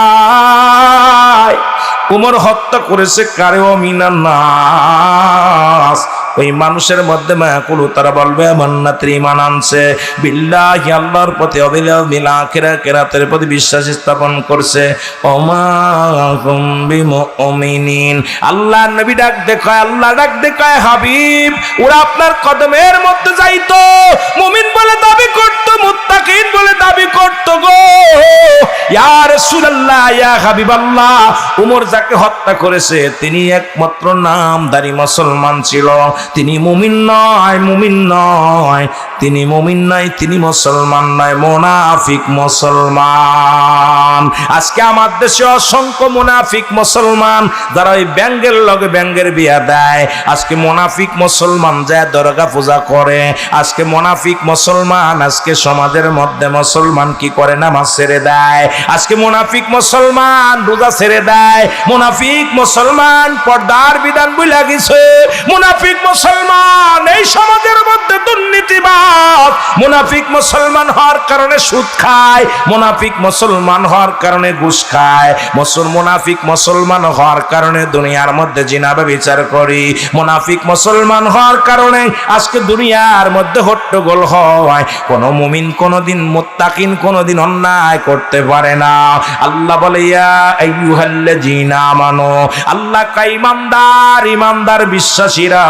উমর হত্যা করেছে কারেও মিনান নাস, ওই মানুষের মধ্যে মায়াকুলু, তারা বলবে মান্নাতের ঈমান আনছে, বিল্লাহি আল্লাহর প্রতি, অবিল আখিরা কিরাতের প্রতি বিশ্বাস স্থাপন করছে। ওমা হুম বিমুমিনিন, আল্লাহ নবী ডাক দেখায়, আল্লাহ ডাক দেখায়, হাবিব ওরা আপনার কদমের মধ্যে যাইতো, মুমিন বলে দাবি করত, মুত্তাকিন বলে দাবি করত গো ইয়া রাসূলুল্লাহ, ইয়া হাবিবাল্লাহ। উমর যাকে হত্যা করেছে তিনি একমাত্র নামধারী মুসলমান ছিল, তিনি মুমিন নয়, মুমিন নয়, তিনি মুমিন নয়, তিনি মুসলমান নয়, মুনাফিক মুসলমান। আজকে আমার দেশে অসংখ্য মুনাফিক মুসলমান যারা ওই ব্যাঙ্গের লগে ব্যাঙ্গের বিয়া দেয়, আজকে মুনাফিক মুসলমান যায় দরগা পূজা করে, আজকে মুনাফিক মুসলমান আজকে সমাজের মধ্যে মুসলমান কি করে, নামাজ ছেড়ে দেয়, আজকে মুনাফিক মুসলমান রোজা ছেড়ে দেয়, মুনাফিক মুসলমান পর্দার বিধান ভুলে গেছে, মুনাফিক মুসলমান এই সমাজের মধ্যে দুর্নীতিবাজ, মুনাফিক মুসলমান হওয়ার কারণে সুদ খায়, মুনাফিক মুসলমান হওয়ার কারণে ঘুষ খায়, মুনাফিক মুসলমান হওয়ার কারণে দুনিয়ার মধ্যে জিনা ব্যভিচার করি, মুনাফিক মুসলমান হওয়ার কারণে আজকে দুনিয়ার মধ্যে হট্টগোল হয়। কোন মুমিন কোনদিন, মুত্তাকিন কোনদিন অন্যায় করতে পারে না। আল্লাহ বলে ইয়া আইয়ুহাল্লাযীনা আমানু, আল্লাহ কা ঈমানদার, ঈমানদার বিশ্বাসীরা।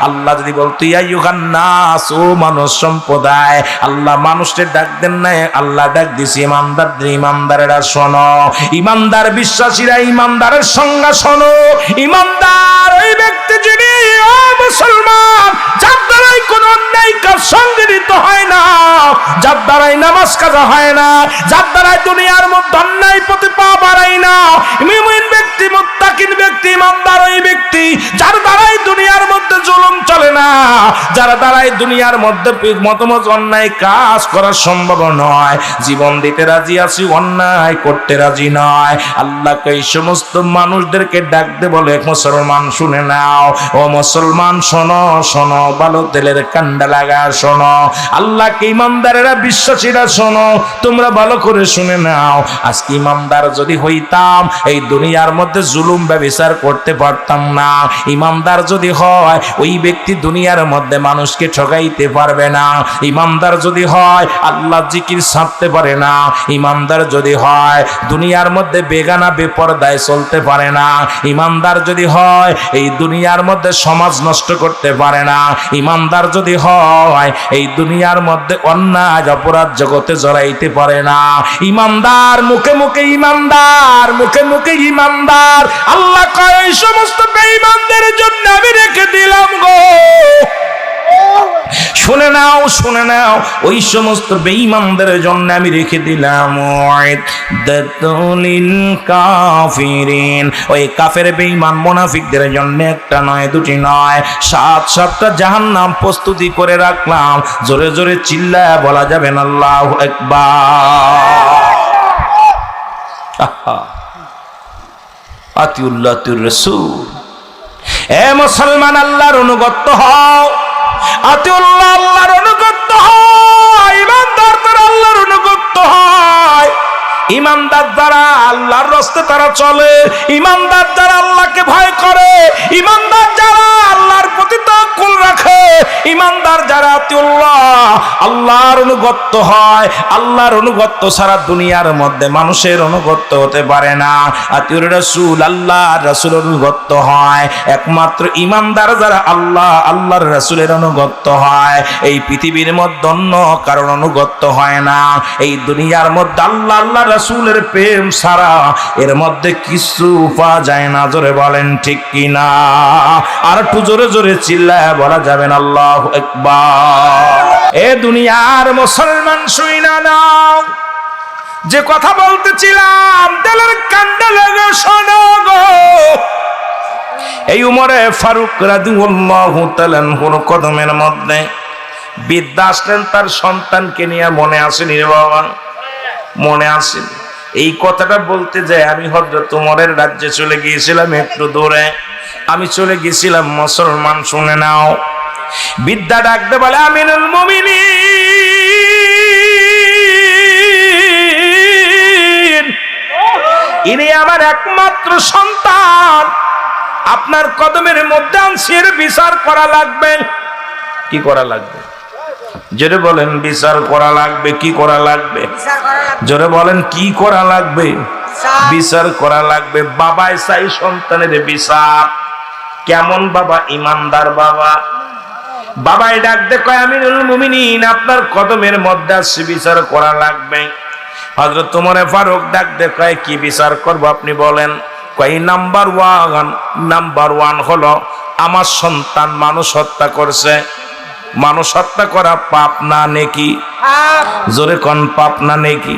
আল্লাহ যদি বলতো ইয়া আইয়ুহান নাস, ও মানুষ সম্প্রদায়, আল্লাহ মানুষকে ডাক দেন না, আল্লাহ ডাক দিছে ঈমানদারদের, ঈমানদারেরা শোনো, ঈমানদার বিশ্বাসীরা ঈমানদারের সংজ্ঞা শোনো। ঈমানদার ওই ব্যক্তি যিনি, ও মুসলমান, যার দ্বারাই কোন অন্যায় কাজ সংগঠিত হয় না, যার দ্বারাই নামাজ কাজা হয় না, যার দ্বারাই দুনিয়ার মধ্যে অন্যায় প্রতি পা বাড়ায় না, মুমিন ব্যক্তি, মুত্তাকিন ব্যক্তি, ঈমানদার ওই ব্যক্তি যার দ্বারাই দুনিয়ার মধ্যে জুলুম চলে না, যার দ্বারাই দুনিয়ার মধ্যে মতমত অন্যায় কাজ করা সম্ভব নয়, জীবন দিতে রাজি আছি, অন্যায় করতে রাজি নয়। আল্লাহকে এই সমস্ত মানুষদেরকে ডাকতে বলে, মুসলমান শুনে নাও, ও মুসলমান শোনো, শোনো, ভালো তেলের কান্ডা লাগা শোনো, আল্লাহকে ঈমানদারেরা বিশ্বাসীরা শোনো, তোমরা ভালো করে শুনে নাও। আজকে ঈমানদার যদি হইতাম এই দুনিয়ার মধ্যে জুলুম ব্যভিচার করতে পারতাম না। ঈমানদার যদি হয় ওই ব্যক্তি দুনিয়ার মধ্যে মানুষকে ঠকাইতে পারবে না। ঈমানদার যদি হয় আল্লাহ জিকির ছাড়তে পারে না। ঈমানদার যদি হয় দুনিয়ার মধ্যে বেগানা বেপরদায় চলতে পারে না। ঈমানদার যদি হয় এই দুনিয়ার মধ্যে সমাজ নষ্ট করতে পারে না। ঈমানদার যদি হয় এই দুনিয়ার মধ্যে অন্যায় অপরাধ জগতে জড়াইতে পারে না। ঈমানদার মুখে মুখে ঈমানদার, মুখে মুখে ঈমানদার। আল্লাহ কয় এই সমস্ত বেঈমানদের জন্য আমি রেখে দিলাম গো। শুনে নাও, শুনে নাও, ওই সমস্ত বেঈমানদের জন্য আমি রেখে দিলাম ওয়াইদাতুলিল কাফিরিন, ওই কাফের বেঈমান মুনাফিকদের জন্য একটা নয়, দুটি নয়, 7-7টা জাহান্নাম প্রস্তুতি করে রাখলাম। জোরে জোরে চিল্লায় বলা যাবে না আল্লাহু আকবার। আতিউল্লাহ আতিউর রাসূল। এ মুসলমান, আল্লাহর অনুগত হও, আতিউল্লাহ আল্লাহর অনুগত হয়, ঈমানদার তারা আল্লাহর অনুগত হয়। ঈমানদার যারা আল্লাহর রাস্তায় তারা চলে, ঈমানদার যারা আল্লাহকে ভয় করে, ঈমানদার যারা আল্লাহর প্রতি তাওয়াক্কুল রাখে, ঈমানদার যারা আতিউল্লাহ আল্লাহর অনুগত হয়। আল্লাহর অনুগত সারা দুনিয়ার মধ্যে মানুষের অনুগত হতে পারে না। আতিউর রাসূল আল্লাহর রাসূলের অনুগত হয়। একমাত্র ঈমানদার যারা আল্লাহ আল্লাহর রাসূলের অনুগত হয়। এই পৃথিবীর মধ্যে অন্য কারণ অনুগত হয় না। এই দুনিয়ার মধ্যে আল্লাহ আল্লাহ রাসূলের প্রেম ছাড়া এর মধ্যে কিছু পাওয়া যায় না। জোরে বলেন ঠিক কিনা? আর একটু জোরে জোরে চিল্লায় বলা যাবে না আল্লাহু আকবার। এ দুনিয়ার মুসলমান শুইনা নাও, যে কথা বলতেছিলাম দিলের কান্ডা লাগে শোনো গো। এই উমরে ফারুক রাদিয়াল্লাহু তাআলা আনহুর কদমের মধ্যে বিদ্যা আসলেন তার সন্তানকে নিয়ে। মনে আসেনি রে বাবা? মনে আসেন? এই কথাটা বলতে যায় আমি হযরত উমরের রাজ্যে চলে গিয়েছিলাম, একটু দূরে আমি চলে গেছিলাম। মুসলমান শুনে নাও, বিদ্যা ডাকতে বলে আমিনুল মুমিনিন, ইনি আমার একমাত্র সন্তান, আপনার কদমের মধ্যে আনছি, এর বিচার করা লাগবে। কি করা লাগবে? জোরে বলেন বিচার করা লাগবে। কি করা লাগবে? জোরে বলেন কি করা লাগবে? বিচার করা লাগবে। বাবাই চাই সন্তানের বিচার। কেমন বাবা? ইমানদার বাবা। বাবাই ডাকতে কয় আমিনুল মুমিনিন, আপনার কদমের মধ্যে আসছে, বিচার করা লাগবে। হযরত ওমর ফারুক ডাকতে কয় কি বিচার করব আপনি বলেন। কয় নাম্বার ওয়ান হলো আমার সন্তান মানুষ হত্যা করছে। মানুষ হত্যা করা পাপ না নেকি? জোরে কোন পাপ না নেকি?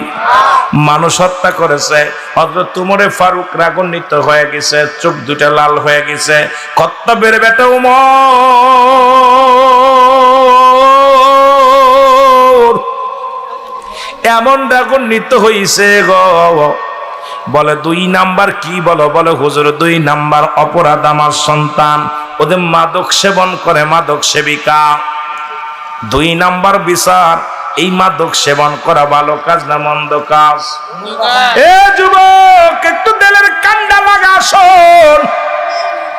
মানুষ হত্যা করেছে। হযরত ওমর ফারুক রাগান্বিত হয়ে গেছে, চোখ দুটা লাল হয়ে গেছে। খত্তাবের বেটা ওমর এমন রাগান্বিত হইছে গো, বলে 2 নাম্বার কি? বলে হুজুর 2 নাম্বার অপরাধ আমার সন্তান ওদের মাদক সেবন করে, মাদক সেবিকা। 2 নাম্বার বিচার, এই মাদক সেবন করা ভালো কাজ না মন্দ কাজ? এ যুবক একটু দিলের কান্ডা লাগা শোন।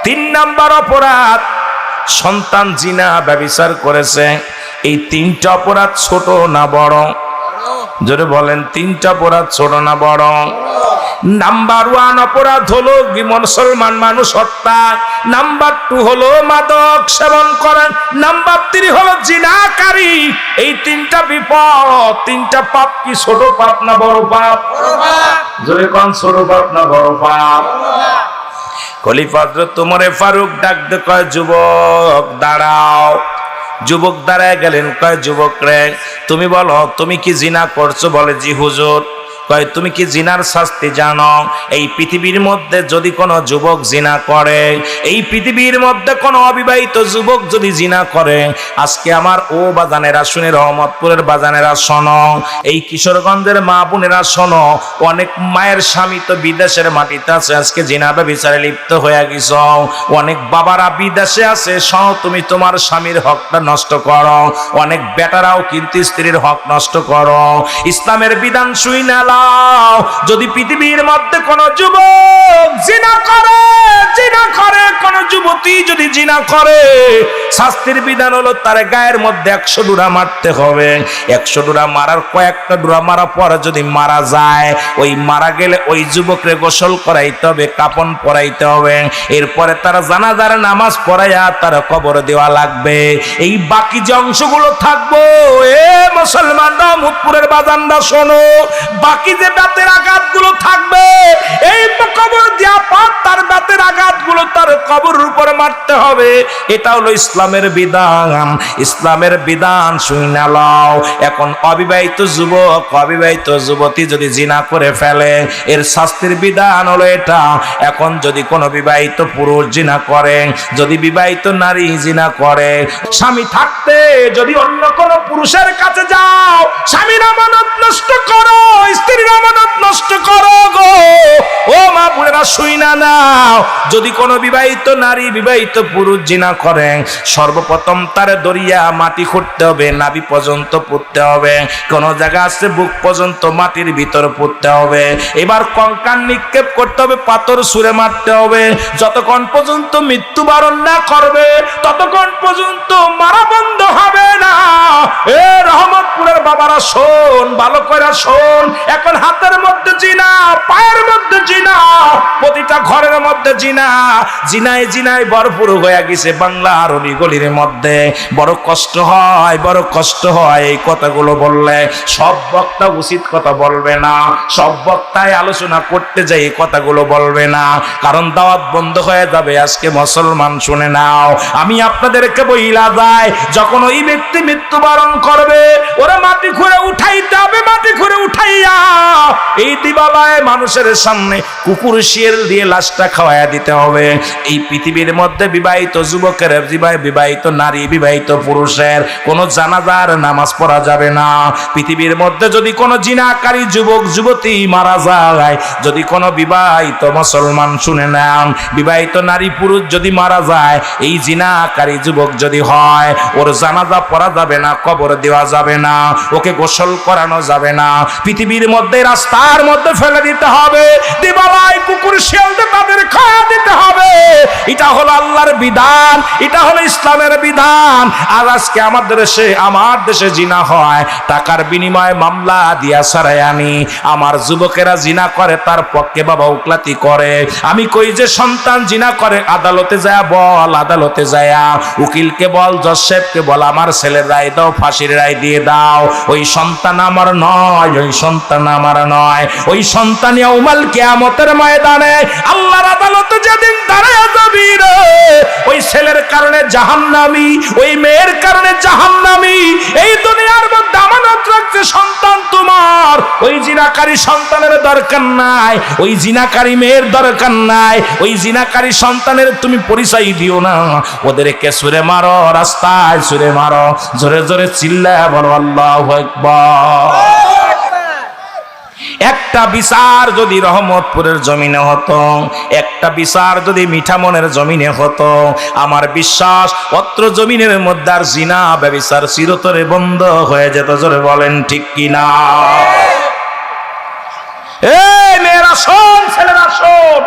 3 নাম্বার অপরাধ, সন্তান জিনা ব্যভিচার করেছে। এই 3টা অপরাধ ছোট না বড়? জোরে বলেন 3টা অপরাধ ছোট না বড়? নাম্বার 1 অপরাধ হলো মুসলমান মানুষ হত্যা। নাম্বার 2 হলো মাদক সেবন করেন। নাম্বার 3 হলো জিনাকারী। এই 3টা বিপদ, 3টা পাপ কি ছোট পাপ না বড় পাপ? জোরে কোন ছোট পাপ না বড় পাপ? খলিফা হযরত ওমর ফারুক ডাকতে কয় যুবক দাঁড়াও। যুবক দাঁড়ায় গেলেন। কয় যুবক রে তুমি বলো তুমি কি জিনা করছো? বলে জি হুজুর। কয় তুমি কি জিনার শাস্তি জানো? এই পৃথিবীর মধ্যে যদি কোনো যুবক জিনা করে, এই পৃথিবীর মধ্যে কোনো অবিবাহিত যুবক যদি জিনা করে, আজকে আমার ও বাজানেরা শুনে, রহমতপুরের বাজানেরা শোনো, এই কিশোরগঞ্জের মা বোনেরা শোনো, অনেক মায়ের স্বামী তো বিদেশের মাটিতে আছে, আজকে জিনা ব্যভিচারে লিপ্ত হয়ে গেছ। অনেক বাবারা বিদেশে আছে, শোনো তুমি তোমার স্বামীর হকটা নষ্ট করো। অনেক বেটারাও কিন্তু স্ত্রীর হক নষ্ট করো। ইসলামের বিধান শুই না। যদি পৃথিবীর মধ্যে কোন যুবক জিনা করে, কোন যুবতী যদি জিনা করে, শাস্তির বিধান হলো তার গায়ের মধ্যে 100 ডুরা মারতে হবে। 100 ডুরা মারার কয়েকটা ডুরা মারা পরে যদি মারা যায়, ওই মারা গেলে ওই যুবকরে গোসল করাইতে হবে, কাফন পরাইতে হবে। এরপরে তারা জানাজার নামাজ পড়াইয়া তার কবর দেওয়া লাগবে। এই বাকি যে অংশগুলো থাকবো, এ মুসলমান রহমতপুরের বাজানরা শোনো, বাকি যে বেতের আঘাতগুলো থাকবে, এই কবর দেওয়া পর তার বেতের আঘাতগুলো তার কবরের উপরে মারতে হবে। এটা হলো ইসলামের বিধান। ইসলামের বিধান শুনে নাও। এখন অবিবাহিত যুবক, অবিবাহিত যুবতী যদি জিনা করে ফেলে, এর শাস্তির বিধান হলো এটা। এখন যদি কোনো বিবাহিত পুরুষ জিনা করে, যদি বিবাহিত নারী জিনা করে, স্বামী থাকতে যদি অন্য কোনো পুরুষের কাছে যাও, স্বামীর আমানত নষ্ট করো, স্ত্রীর আমানত নষ্ট করো গো। ও মা বোনেরা শুই না নাও, যদি কোনো বিবাহিত নারী বিবাহিত পুরুষ জিনা করে, সর্বপ্রথম তারে দরিয়া মাটি খুঁড়তে হবে, নাভি পর্যন্ত পুঁততে হবে। কোন জায়গা আছে বুক পর্যন্ত মাটির ভিতর পুঁততে হবে। এবার কঙ্কাল নিক্ষেপ করতে হবে, পাথর ছুঁড়ে মারতে হবে। যতক্ষণ পর্যন্ত মৃত্যুবরণ না করবে, ততক্ষণ পর্যন্ত মারা বন্ধ হবে না। এ রহমতপুরের বাবারা শোন, ভালো করে শোন। এখন হাতের মধ্যে জিনা, পায়ের মধ্যে জিনা, প্রতিটা ঘরের মধ্যে জিনা, জিনায় জিনায় ভরপুর হয়ে গেছে বাংলার অলিগলির মধ্যে। বড় কষ্ট হয়, বড় কষ্ট হয় এই কথাগুলো বললে। সব বক্তা উচিত কথা বলবে না, সব বক্তায় আলোচনা করতে যাই এই কথাগুলো বলবে না, কারণ দাওয়াত বন্ধ হয়ে যাবে। আজকে মুসলমান শুনে নাও, আমি আপনাদেরকে বইলা যাই, যখন ওই ব্যক্তি মৃত্যুবরণ করবে, ওরা মাটি খুঁড়ে উঠাইতে হবে। মাটি খুঁড়ে উঠাইয়া এই দিবালয়ে মানুষের সামনে কুকুর শিয়াল দিয়ে লাশটা খাওয়াইয়া দিতে হবে। এই পৃথিবীর মধ্যে বিবাহিত যুবকের, বিবাহিত নারী, বিবাহিত পুরুষের কোনো জানাজার নামাজ পড়া যাবে না। পৃথিবীর মধ্যে যদি কোনো জিনাকারী যুবক যুবতী মারা যায়, যদি কোনো বিবাহিত মুসলমান, শুনে নেন, বিবাহিত নারী পুরুষ যদি মারা যায়, এই জিনাকারী যুবক যদি হয়, ওর জানাজা পড়া যাবে না, কবর দেওয়া যাবে না, ওকে গোসল করানো যাবে না। পৃথিবীর মধ্যে রাস্তার মধ্যে ফেলে দিতে হবে, দিবালায় কুকুর শিয়ালদের তাদের খাওয়া দিতে হবে। এটা হলো আল্লাহর বিধান, এটা হলো ইসলামের বিধান। আর আজকে আমার দেশে জিনা হয়, টাকার বিনিময়ে মামলা দিয়া সরাই আনি। আমার যুবকেরা জিনা করে, তার পক্ষে বাবা উকলাতি করে। আমি কই যে সন্তান জিনা করে, আদালতে যায় বল, আদালতে যায় উকিলকে বল, জজ সাহেবকে বল, আমার ছেলের রায় দাও, ফাঁসির রায় দিয়ে দাও। ওই সন্তান আমার নয়, ওই সন্তান আমার নয়। ওই সন্তান ইয়াউমাল কিয়ামতের ময়দানে আল্লাহর আদালতে যেদিন দাঁড়ায় যাবি রে, ওই ছেলের কারণে জাহান্নামী, ওই মেয়ের কারণে জাহান্নামী। এই দুনিয়ার মধ্যে আমানত রাখছে সন্তান তোমার, ওই জিনাকারী সন্তানের দরকার নাই, ওই জিনাকারী মেয়ের দরকার নাই, ওই জিনাকারী সন্তানের তুমি পরিচয় দিও না। ওদেরকে ছুঁড়ে মারো, রাস্তায় ছুঁড়ে মারো, জোরে জোরে চিল্লায় বলো আল্লাহু আকবার। একটা বিচার যদি রহমতপুরের জমিনে হতো, একটা বিচার যদি মিঠামনের জমিনে হতো, আমার বিশ্বাস অত্র জমিনের মধ্যে আর জিনা ব্যভিচার চিরতরে বন্ধ হয়ে যেত। জোরে বলেন ঠিক কিনা? এই মেয়েরা শোন, ছেলেরা শোন,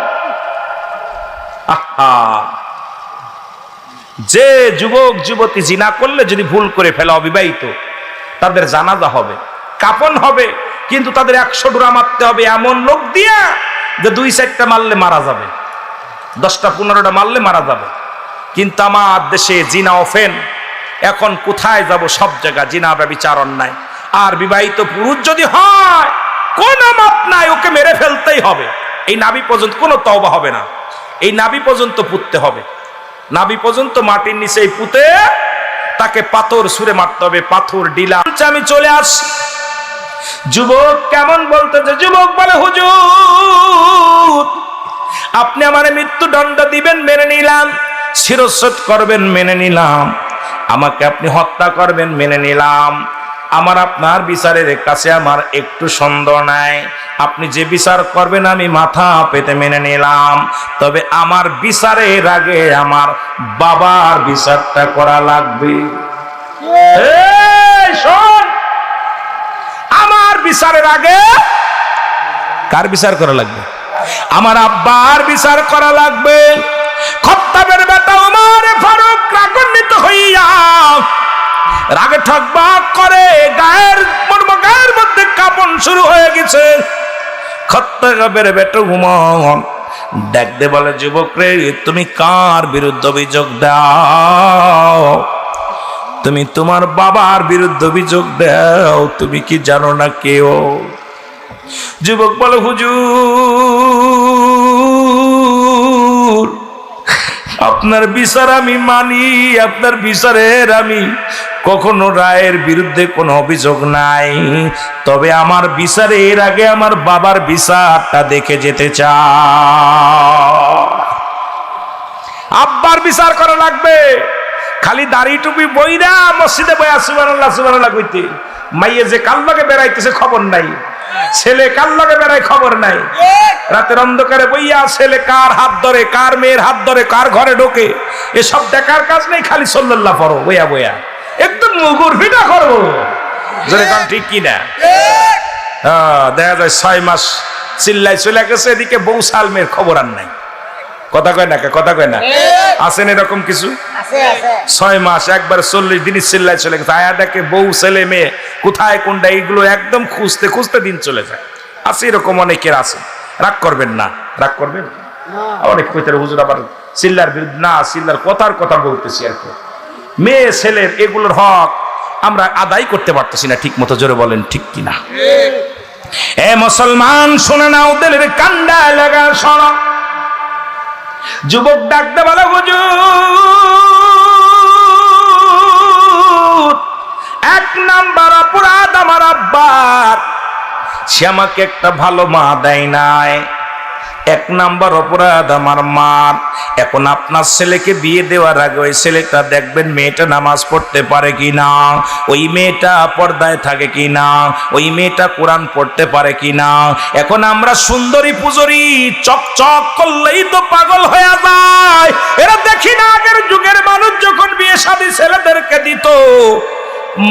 যে যুবক যুবতী জিনা করলে যদি ভুল করে ফেলা অবিবাহিত, তাদের জানাজা হবে, কাফন হবে, কিন্তু তাদের 100 ডোরা মারতে হবে এমন লোক দিয়া যে 2-4টা মারলে মারা যাবে, 10টা-15টা মারলে মারা যাবে। কিন্তু আমার দেশে জিনা অফেন, এখন কোথায় যাব? সব জায়গা জিনা ব্যভিচার অন্যায়। আর বিবাহিত পুরুষ যদি হয়, কোন মাপ নাই, ওকে মেরে ফেলতেই হবে। এই নাভি পর্যন্ত কোনো তওবা হবে না, এই নাভি পর্যন্ত পুঁততে হবে, নাভি পর্যন্ত মাটির নিচে পুঁতে তাকে পাথর ছুঁড়ে মারতে হবে, পাথর ডিলা। আমি চলে আসি। যুবক কেমন বলতেছে? যুবক বলে, হুজুর আপনি আমারে মৃত্যুদণ্ড দিবেন, মেনে নিলাম, শিরচ্ছেদ করবেন, মেনে নিলাম, আমাকে আপনি হত্যা করবেন, মেনে নিলাম। আমার আপনার বিচারের কাছে আমার একটু সন্দেহ নাই, আপনি যে বিচার করবেন আমি মাথা পেতে মেনে নিলাম। তবে আমার বিচারের আগে আমার বাবার বিচারটা করা লাগবে। শোন, আমার বিচারের আগে কার বিচার করা লাগবে? আমার আব্বার বিচার করা লাগবে। খত্তাবের বেটা ওমর ফারুক রাগান্বিত হইয়া রাগে ঠকবাক করে, গায়ের মধ্যে কাঁপন শুরু হয়ে গেছে। খত্তাবের বেটা ওমর ডাকতে বলে, যুবক রে, তুমি কার বিরুদ্ধে অভিযোগ দাও? তুমি তোমার বাবার বিরুদ্ধে অভিযোগ দাও, তুমি কি জানো না কেউ? যুবক বলে, হুজুর আপনার বিচার আমি মানি, আপনার বিচারের আমি কখনো রায়ের বিরুদ্ধে কোনো অভিযোগ নাই, তবে আমার বিচারের আগে আমার বাবার বিচারটা দেখে যেতে চাই। আব্বার বিচার করা লাগবে। খালি দাড়ি টুপি বইরা মসজিদে বইয়া সুবহানাল্লাহ সুবহানাল্লাহ কইতে, মাইয়ে যে কাল লগে বেড়াইতেছে খবর নাই, ছেলে কাল লগে বেড়ায় খবর নাই। রাতের অন্ধকারে বইয়া ছেলে কার হাত ধরে, কার মেয়ের হাত ধরে, কার ঘরে ঢোকে, এসব দেখার কাজ নেই। খালি সাল্লাল্লাহ পড়ো বইয়া বইয়া, একদম মুগুর ফিটা করবো। জোরে কান ঠিক কিনা? দেখা যায় 6 মাস চিল্লাই চলে গেছে, এদিকে বউ সালমের খবর আর নাই। কথা কয় না, কথা কয় না? আছেন এরকম কিছু? 6 মাস একবার 40 দিনই চিল্লাই চলে গেছে। আয়া দেখে বউ ছেলে মেয়ে কোথায় কোনটা, এইগুলো একদম খুঁজতে খুঁজতে দিন চলে যায়। আছে এরকম অনেকের আছে। রাগ করবেন না, রাগ করবেন অনেক কইতে হুজুর আবার চিল্লার বিরুদ্ধে না, চিল্লার কথার কথা বলতেছি আর কি। মেয়ে ছেলের এগুলোর হক আমরা আদায় করতে পারতেছি না ঠিক মতো। জোরে বলেন ঠিক কিনা? এ মুসলমান শুনে নাও, দিলের কান্ডা লাগা শোনো। যুবক ডাকতে বলে, হুজুর 1 নাম্বার অপরাধ আমার আব্বার, সে আমাকে একটা ভালো মা দেয় নাই, এক নাম্বার অপরাধ আমার মার। এখন আপনার ছেলেকে বিয়ে দেওয়ার আগে ওই ছেলেটা দেখবেন মেয়েটা নামাজ পড়তে পারে কিনা, ওই মেয়েটা পর্দায় থাকে কিনা, ওই মেয়েটা কোরআন পড়তে পারে কিনা। এখন আমরা সুন্দরী পুজরি চকচক করলেই তো পাগল হয়ে যায়। এরা দেখি না আগের যুগের মানুষ যখন বিয়ে শাদী ছেলেদেরকে দিত,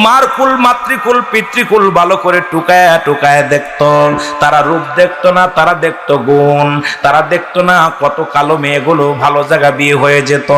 মারকুল মাতৃকুল পিতৃকুল ভালো করে টুকায় টুকায় দেখতো। তারা রূপ দেখতো না, তারা দেখতো গুণ। তারা দেখতো না কত কালো মেয়েগুলো ভালো জায়গা বিয়ে হয়ে যেত।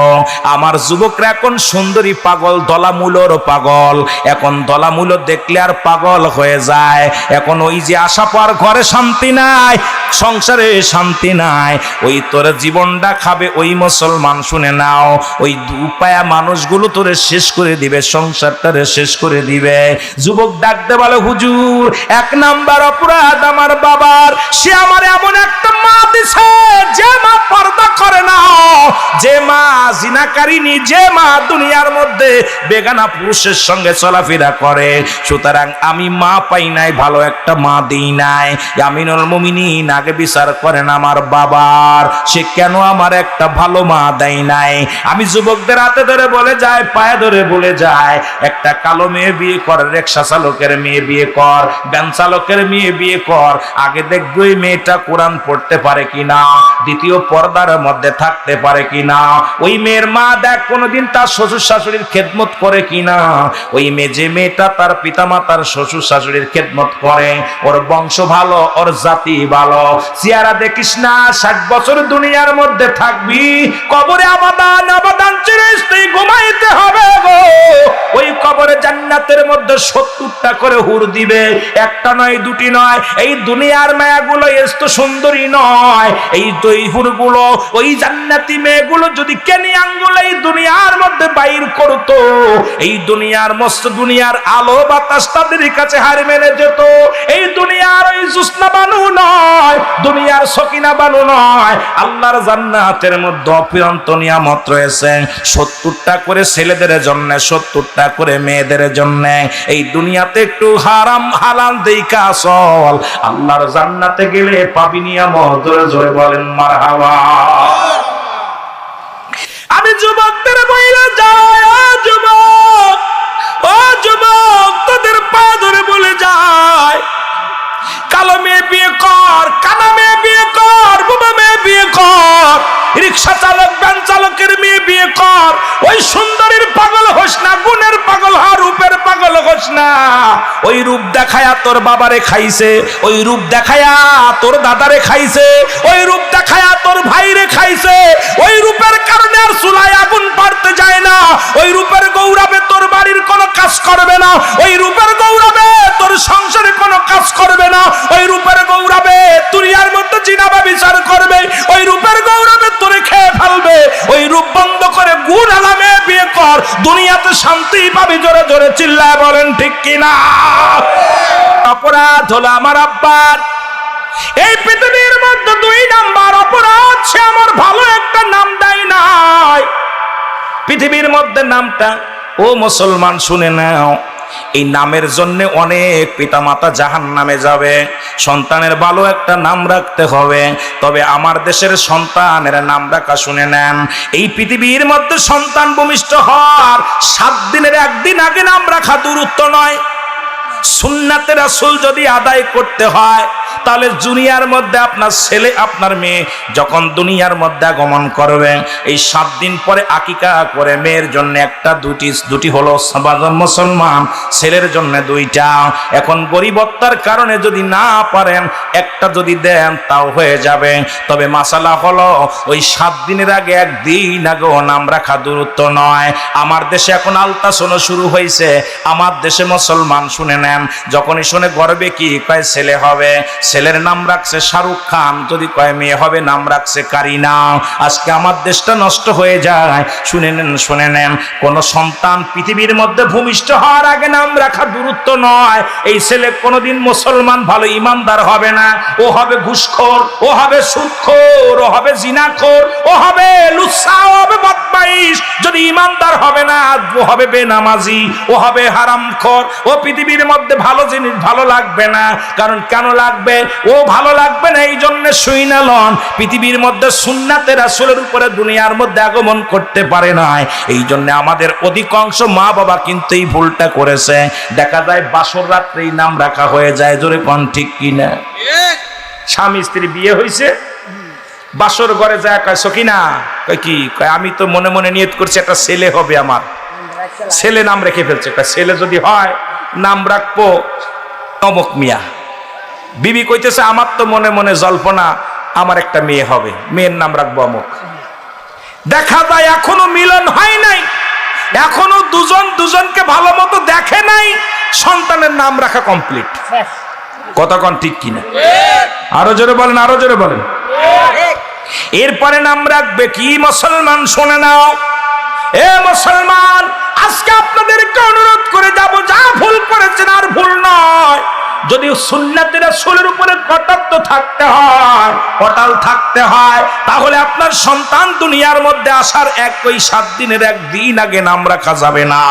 আমার যুবকরা এখন সুন্দরী পাগল, দলামূলর পাগল। এখন দলামূল দেখলে আর পাগল হয়ে যায়। এখন ওই যে আশা পাওয়ার ঘরে শান্তি নাই, সংসারে শান্তি নাই, ওই তোর জীবনটা খাবে ওই মুসলমান। শুনে নাও, ওই দুপায়া মানুষগুলো তোরে শেষ করে দিবে, সংসারটারে শেষ করে দিবে। যুবক ডাকতে বলে, হুজুর এক নাম্বার অপরাধ আমার বাবার। সে আমার এমন একটা মা দিছে যে মা পর্দা করে না, যে মা জিনাকারিনী, যে মা দুনিয়ার মধ্যে বেগানা পুরুষের সঙ্গে চলাফেরা করে। সুতরাং আমি মা পাই নাই, ভালো একটা মা দিই নাই। আমিনুল মুমিনিন আগে বিচার করেন আমার বাবার, সে কেন আমার একটা ভালো মা দেয় নাই। আমি যুবকদের হাতে ধরে বলে যায়, পায়ে ধরে বলে যায়, একটা কালো মেয়ে বিয়ে কর, রিকশা চালকের মেয়ে বিয়ে কর, ভ্যান চালকের মেয়ে বিয়ে কর। আগে দেখবো ওই মেয়েটা কোরআন পড়তে পারে কিনা, দ্বিতীয় পর্দার মধ্যে থাকতে পারে কিনা। ওই মেয়ের মা দেখ কোনোদিন তার শ্বশুর শাশুড়ির খেদমত করে কিনা। ওই মেয়ে, যে মেয়েটা তার পিতামাতার শ্বশুর শাশুড়ির খেদমত করে, ওর বংশ ভালো, ওর জাতি ভালো। চেহারা দেখিস না, 60 বছর দুনিয়ার মধ্যে থাকবি, কবরে আবাদান আবাদান চিরস্থায়ী ঘুমাইতে হবে গো। ওই কবরে জান্নাতের মধ্যে 70টা করে হুর দিবে, একটা নয় দুটি নয়। এই দুনিয়ার মায়াগুলো এত সুন্দরী নয়। এই দুই হুরগুলো, ওই জান্নাতি মেয়েগুলো যদি কেনি আঙ্গুলে এই দুনিয়ার মধ্যে বাইর করতো, এই দুনিয়ার মস্ত দুনিয়ার আলো বাতাস তাদের কাছে হার মেনে যেত। এই দুনিয়ার ওই জুসনা বানু নয়, দুনিয়ার সকিনা বানু নয়। আল্লাহর জান্নাতের মধ্যে অফুরন্ত নিয়ামত রয়েছে। 70টা করে ছেলেদের জন্য, 70টা করে মেয়েদের জন্য। এই দুনিয়াতে একটু হারাম হালাল দেইকা চল, আল্লাহর জান্নাতে গেলে পাবি নিয়ামত। জোরে জোরে বলেন মারহাবা। আমি যুবকদের বইলা যায়, ও যুবক, ও যুবক, তোদের পা ধরে বলে যায়, কালো মেয়ে বিয়ে কর, কানা মেয়ে বিয়ে কর, বুবা মেয়ে বিয়ে কর, রিক্সা চালক ভ্যান চালকের মেয়ে বিয়ে কর। ওই সুন্দরীর পাগল হোস না, গুণের পাগল হ, রূপের পাগল হোস না। ওই রূপ দেখায়া তোর বাবারে খাইছে, ওই রূপ দেখায়া তোর দাদারে খাইছে, ওই রূপ দেখায়া তোর ভাইরে খাইছে। ওই রূপের কারণে আর চুলায় আগুন পারতে যায় না। ওই রূপের গৌরবে তোর বাড়ির কোনো কাজ করবে না। ওই রূপের গৌরবে তোর সংসারে কোনো কাজ করবে না। ওই রূপের গৌরবে দুনিয়ার মধ্যে জিনাবা বিচার করবে। ওই রূপের গৌরবে তোরে খেয়ে ফেলবে। ওই রূপ বন্ধ করে গুণ আলামে বিয়ে কর, দুনিয়াতে শান্তি পাবি। জোরে জোরে চিল্লায় বলেন ঠিক কিনা। অপরাধ হলো আমার আব্বার। এই পৃথিবীর মধ্যে 2 নাম্বার অপরাধ, সে আমার ভালো একটা নাম দেয় নাই পৃথিবীর মধ্যে। নামটা, ও মুসলমান শুনে নাও, এই নামের জন্য অনেক পিতামাতা জাহান্নামে যাবে। সন্তানের ভালো একটা নাম রাখতে হবে। তবে আমার দেশের সন্তানের নাম রাখা শুনে নেন, এই পৃথিবীর মধ্যে সন্তান ভূমিষ্ঠ হওয়ার 7 দিনের 1 দিন আগে নাম রাখা দূরত্ব নয়। সুন্নাতে রাসূল যদি আদায় করতে হয়, তাহলে দুনিয়ার মধ্যে আপনার ছেলে আপনার মেয়ে যখন দুনিয়ার মধ্যে আগমন করবে, এই 7 দিন পরে আকিকা করে মেয়ের জন্য একটা দুটি হলো মুসলমান, ছেলের জন্য 2টা। এখন গরিবত্বের কারণে যদি না পারেন, একটা যদি দেন তাও হয়ে যাবে। তবে মাসালা হলো, ওই 7 দিনের আগে 1 দিন আগেও নাম রাখা দূরত্ব নয়। আমার দেশে এখন আলতাসনও শুরু হয়েছে। আমার দেশে মুসলমান শুনে নেন, যখনই শুনে গর্বে কি কয় ছেলে হবে, ছেলের নাম রাখছে শাহরুখ খান, যদি কয় মেয়ে হবে নাম রাখছে কারিনা। আজকে আমার দেশটা নষ্ট হয়ে যায়। শুনে নেন, শুনে নেন, কোন সন্তান পৃথিবীর মধ্যে ভূমিষ্ঠ হওয়ার আগে নাম রাখা দূরত্ব নয়। এই ছেলে কোনোদিন মুসলমান ভালো ইমানদার হবে না। ও হবে ঘুষখোর, ও হবে সুদখোর, ও হবে জিনাখোর, ও হবে লুচ্ছা, ও হবে বদমাইশ। যদি ইমানদার হবে না, ও হবে বেনামাজি, ও হবে হারামখোর, ও পৃথিবীর মধ্যে ভালো জিনিস ভালো লাগবে না। কারণ কেন লাগবে? ও ভালো লাগবে না এই জন্য শুইনা লন পৃথিবীর মধ্যে সুন্নাতে রাসূলের উপরে দুনিয়ার মধ্যে আগমন করতে পারে নাই। এই জন্য আমাদের অধিকাংশ মা বাবা কিন্তু এই ভুলটা করেছে। দেখা যায় বাসর রাত্রেই নাম রাখা হয়ে যায়। জোরে কোন ঠিক কিনা? স্বামী স্ত্রী বিয়ে হয়েছে, বাসর ঘরে যায় কয় সকিনা, কয় কি? কয় আমি তো মনে মনে নিয়ত করছি একটা ছেলে হবে আমার, ছেলে নাম রেখে ফেলছে। কয় ছেলে যদি হয় নাম রাখবো অমুক মিয়া। বিবি কইতেছে আমার তো মনে মনে জল্পনা আমার একটা মেয়ে হবে, মেয়ের নাম রাখবো অমুক। দেখা যায় এখনো মিলন হয় নাই, এখনো দুজন দুজনকে ভালো মতো দেখে নাই, সন্তানের নাম রাখা কমপ্লিট। কতক্ষণ ঠিক কিনা? আরো জোরে বলেন, আরো জোরে বলেন। এরপরে নাম রাখবে কি? মুসলমান শুনে নাও, এ মুসলমান, আজকে আপনাদেরকে অনুরোধ করে যাব, যা ভুল করেছেন আর ভুল নয়। যদি সুন্নাতের রাসূলের উপরে কটাক্ষ থাকতে হয়, অটল থাকতে হয়, তাহলে আপনার সন্তান দুনিয়ার মধ্যে আসার ওই 7 দিনের একদিন আগে নাম রাখা যাবে না।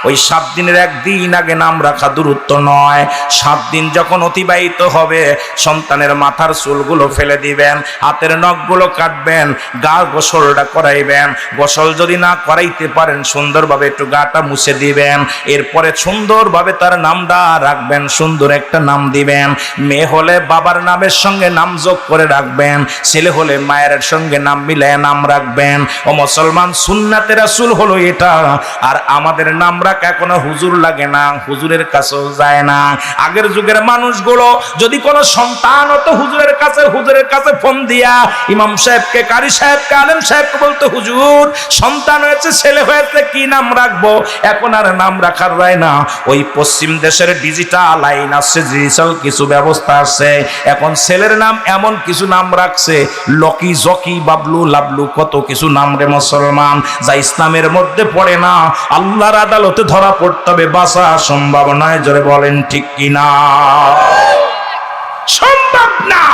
ওই 7 দিনের একদিন আগে নাম রাখা দূরত্ব নয়। 7 দিন যখন অতিবাহিত হবে, সন্তানের মাথার চুলগুলো ফেলে দিবেন, হাতের নখগুলো কাটবেন, গা গোসলটা করাইবেন। গোসল যদি না করাইতে পারেন, সুন্দরভাবে একটু গাটা মুছে দিবেন। এরপরে সুন্দরভাবে তার নামটা রাখবেন, সুন্দর একটা নাম দিবেন। মেয়ে হলে বাবার নামের সঙ্গে নাম যোগ করে রাখবেন, ছেলে হলে মায়ের সঙ্গে নাম মিলায় নাম রাখবেন। ও মুসলমান, সুন্নাতে রাসূল হলো এটা। আর আমাদের নাম রাখা কোনো হুজুর লাগে না, হুজুরের কাছেও যায় না। আগের যুগের মানুষগুলো যদি কোনো সন্তান হতো, হুজুরের কাছে ফোন দিয়া ইমাম সাহেবকে, কারি সাহেবকে, আলেম সাহেবকে বলতো, হুজুর সন্তান হয়েছে, ছেলে হয়েছে, কি নাম রাখবো? এখন আর নাম রাখার যায় না। ওই পশ্চিম দেশের ডিজিটাল আইন আছে, ডিজিটাল কিছু ব্যবস্থা আছে। এখন ছেলের নাম এমন কিছু নাম রাখছে, লকি, জকি, বাবলু, লাবলু, কত কিছু নাম রে মুসলমান, যা ইসলামের মধ্যে পড়ে না। আল্লাহর আদালতে ধরা পড়তে হবে, বাঁচা সম্ভব নয়। জোরে বলেন ঠিক কিনা? সম্ভব না।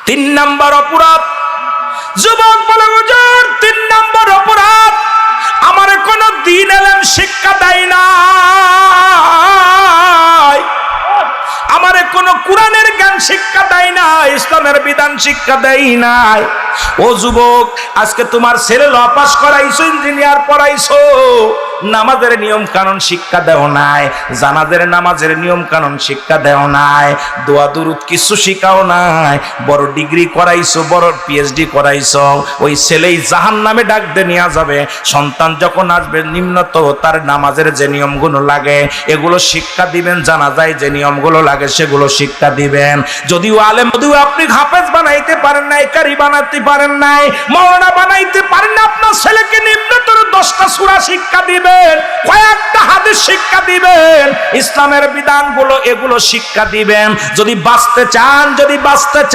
3 নাম্বার অপরাধ, যুবক বলে হুজুর 3 নাম্বার অপরাধ, আমার কোন দ্বীন ইলম শিক্ষা দেয় না, আমারে কোন কোরআনের জ্ঞান শিক্ষা দেয় না, ইসলামের বিধান শিক্ষা দেয় নাই। ও যুবক, আজকে তোমার ছেলে ল পাস করাইছো, ইঞ্জিনিয়ার পড়াইছো, নামাজের নিয়ম কানুন শিক্ষা দেও নাই, জানাজের নামাজের নিয়ম কানুন শিক্ষা দেও নাই, দোয়া দুরুদ কিছু শিখাও নাই, বড় ডিগ্রি করাইছো, বড় পিএইচডি করাইছো, ওই ছেলেই জাহান্নামে ডাক দিয়ে নিয়ে যাবে। সন্তান যখন আসবে, নিম্নত তার নামাজের যে নিয়মগুলো লাগে এগুলো শিক্ষা দিবেন, জানাজায় যে নিয়মগুলো লাগে সেগুলো শিক্ষা দিবেন। যদিও আলেম, যদিও আপনি হাফেজ বানাইতে পারেন নাই, কারি বানাইতে পারেন নাই, মাওলানা বানাইতে পারেন না, আপনার ছেলেকে নিম্নতর 10টা সূরা শিক্ষা দিবেন, কয়েকটা হাদিস শিক্ষা দিবেন, ইসলামের বিধানগুলো এগুলো শিক্ষা দিবেন। যদি বাঁচতে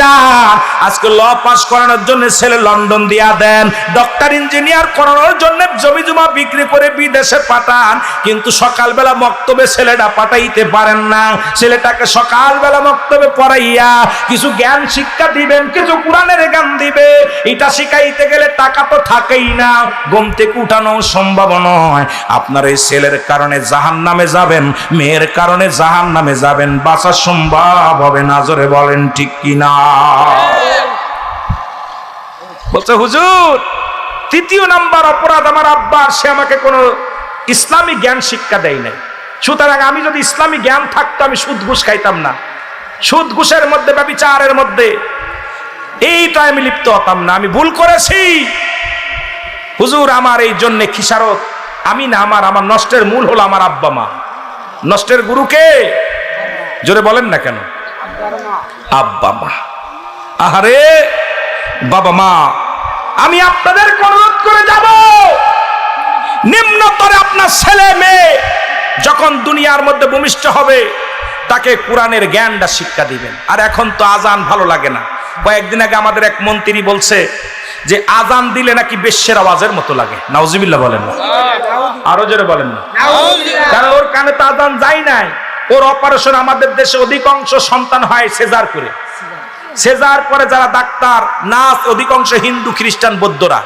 চান, আজকে ল পাস করানোর জন্য ছেলে লন্ডন দিয়া দেন, ডক্টর ইঞ্জিনিয়ার করানোর জন্য জমি জমা বিক্রি করে বিদেশে পাঠান, কিন্তু সকালবেলা মক্তবে ছেলেটা পাঠাইতে পারেন না। ছেলেটাকে সকালবেলা মক্তবে পড়াইয়া কিছু জ্ঞান শিক্ষা দিবেন, কিছু কোরআনের জ্ঞান দিবে। এটা শিখাইতে গেলে টাকা তো থাকেই না, ঘুম থেকে উঠানো সম্ভব নয়। আপনার এই ছেলের কারণে জাহান্নামে যাবেন, মেয়ের কারণে জাহান্নামে যাবেন, বাঁচা সম্ভব হবে না। জোরে বলেন ঠিক কিনা? বলছে হুজুর 3য় নাম্বার অপরাধ, আমার আব্বা, সে আমাকে কোনো ইসলামী জ্ঞান শিক্ষা দেয় নাই, সুতরাং আমি যদি ইসলামী জ্ঞান থাকতো আমি সুদ ঘুষ খাইতাম না, সুদ ঘুষের মধ্যে, ব্যভিচারের মধ্যে এইটা আমি লিপ্ত হতাম না, আমি ভুল করেছি হুজুর। আমার এই জন্য খিসারত আমি না, আমার নষ্টের মূল হলো আমার আব্বা মা। নষ্টের গুরুকে জোরে বলেন না কেন? আব্বা মা। আহারে বাবা মা, আমি আপনাদের অনুরোধ করে যাব, নিম্নতরে আপনার ছেলে মেয়ে যখন দুনিয়ার মধ্যে ভূমিষ্ঠ হবে, তাকে কোরআনের জ্ঞানটা শিক্ষা দিবেন। আর এখন তো আজান ভালো লাগে না। কয়েকদিন আগে আমাদের এক মন্ত্রী বলছে যে আজান দিলে নাকি বেশ্যের আওয়াজের মতো লাগে। নাউজুবিল্লাহ বলেন না? আরো জোরে বলেন না? কারণ ওর কানে তো আজান যায় নাই। ওর অপারেশন, আমাদের দেশে অধিকাংশ সন্তান হয় সেজার করে। সেজার করে যারা ডাক্তার, নার্স, অধিকাংশ হিন্দু, খ্রিস্টান, বৌদ্ধরা,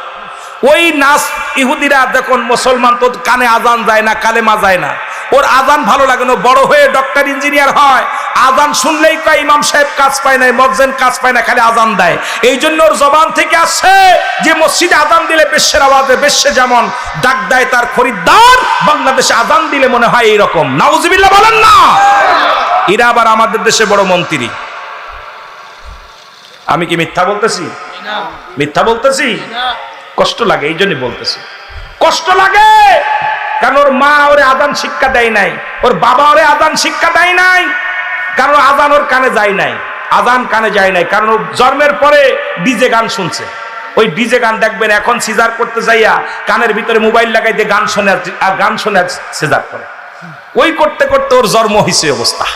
ওই নাস ইহুদিরা যখন মুসলমান তো কানে আজান যায় না, কালেমা যায় না, ওর আজান ভালো লাগে না, বড় হয়ে ডক্টর ইঞ্জিনিয়ার হয়, আজান শুনলেই কয় ইমাম সাহেব কাজ পায় না, মুয়াজ্জিন কাজ পায় না, খালি আজান দেয়। এই জন্য ওর জবান থেকে আসছে যে মসজিদে আজান দিলে বেশ্যের আওয়াজে, বেশ্যে যেমন ডাক দেয় তার খরিদ্দার, বাংলাদেশে আজান দিলে মনে হয় এইরকম। নাউজুবিল্লাহ বলেন না। এরা আবার আমাদের দেশে বড় মন্ত্রী। আমি কি মিথ্যা বলতেছি? মিথ্যা বলতেছি? কষ্ট লাগে, এই জন্য বলতেছি। কষ্ট লাগে কারণ ওর মা ওরে আজান শিক্ষা দেয় নাই, ওর বাবা ওরে আজান শিক্ষা দেয় নাই, কারণ আজান ওর কানে যায় নাই, আজান কানে যায় নাই, কারণ ও জন্মের পরে ডিজে গান শুনছে। ওই ডিজে গান দেখবেন এখন সিজার করতে যাইয়া কানের ভিতরে মোবাইল লাগাই দিয়ে গান শোনে, আর গান শোনে সিজার করে। ওই করতে করতে ওর জন্ম হয়েছে অবস্থা।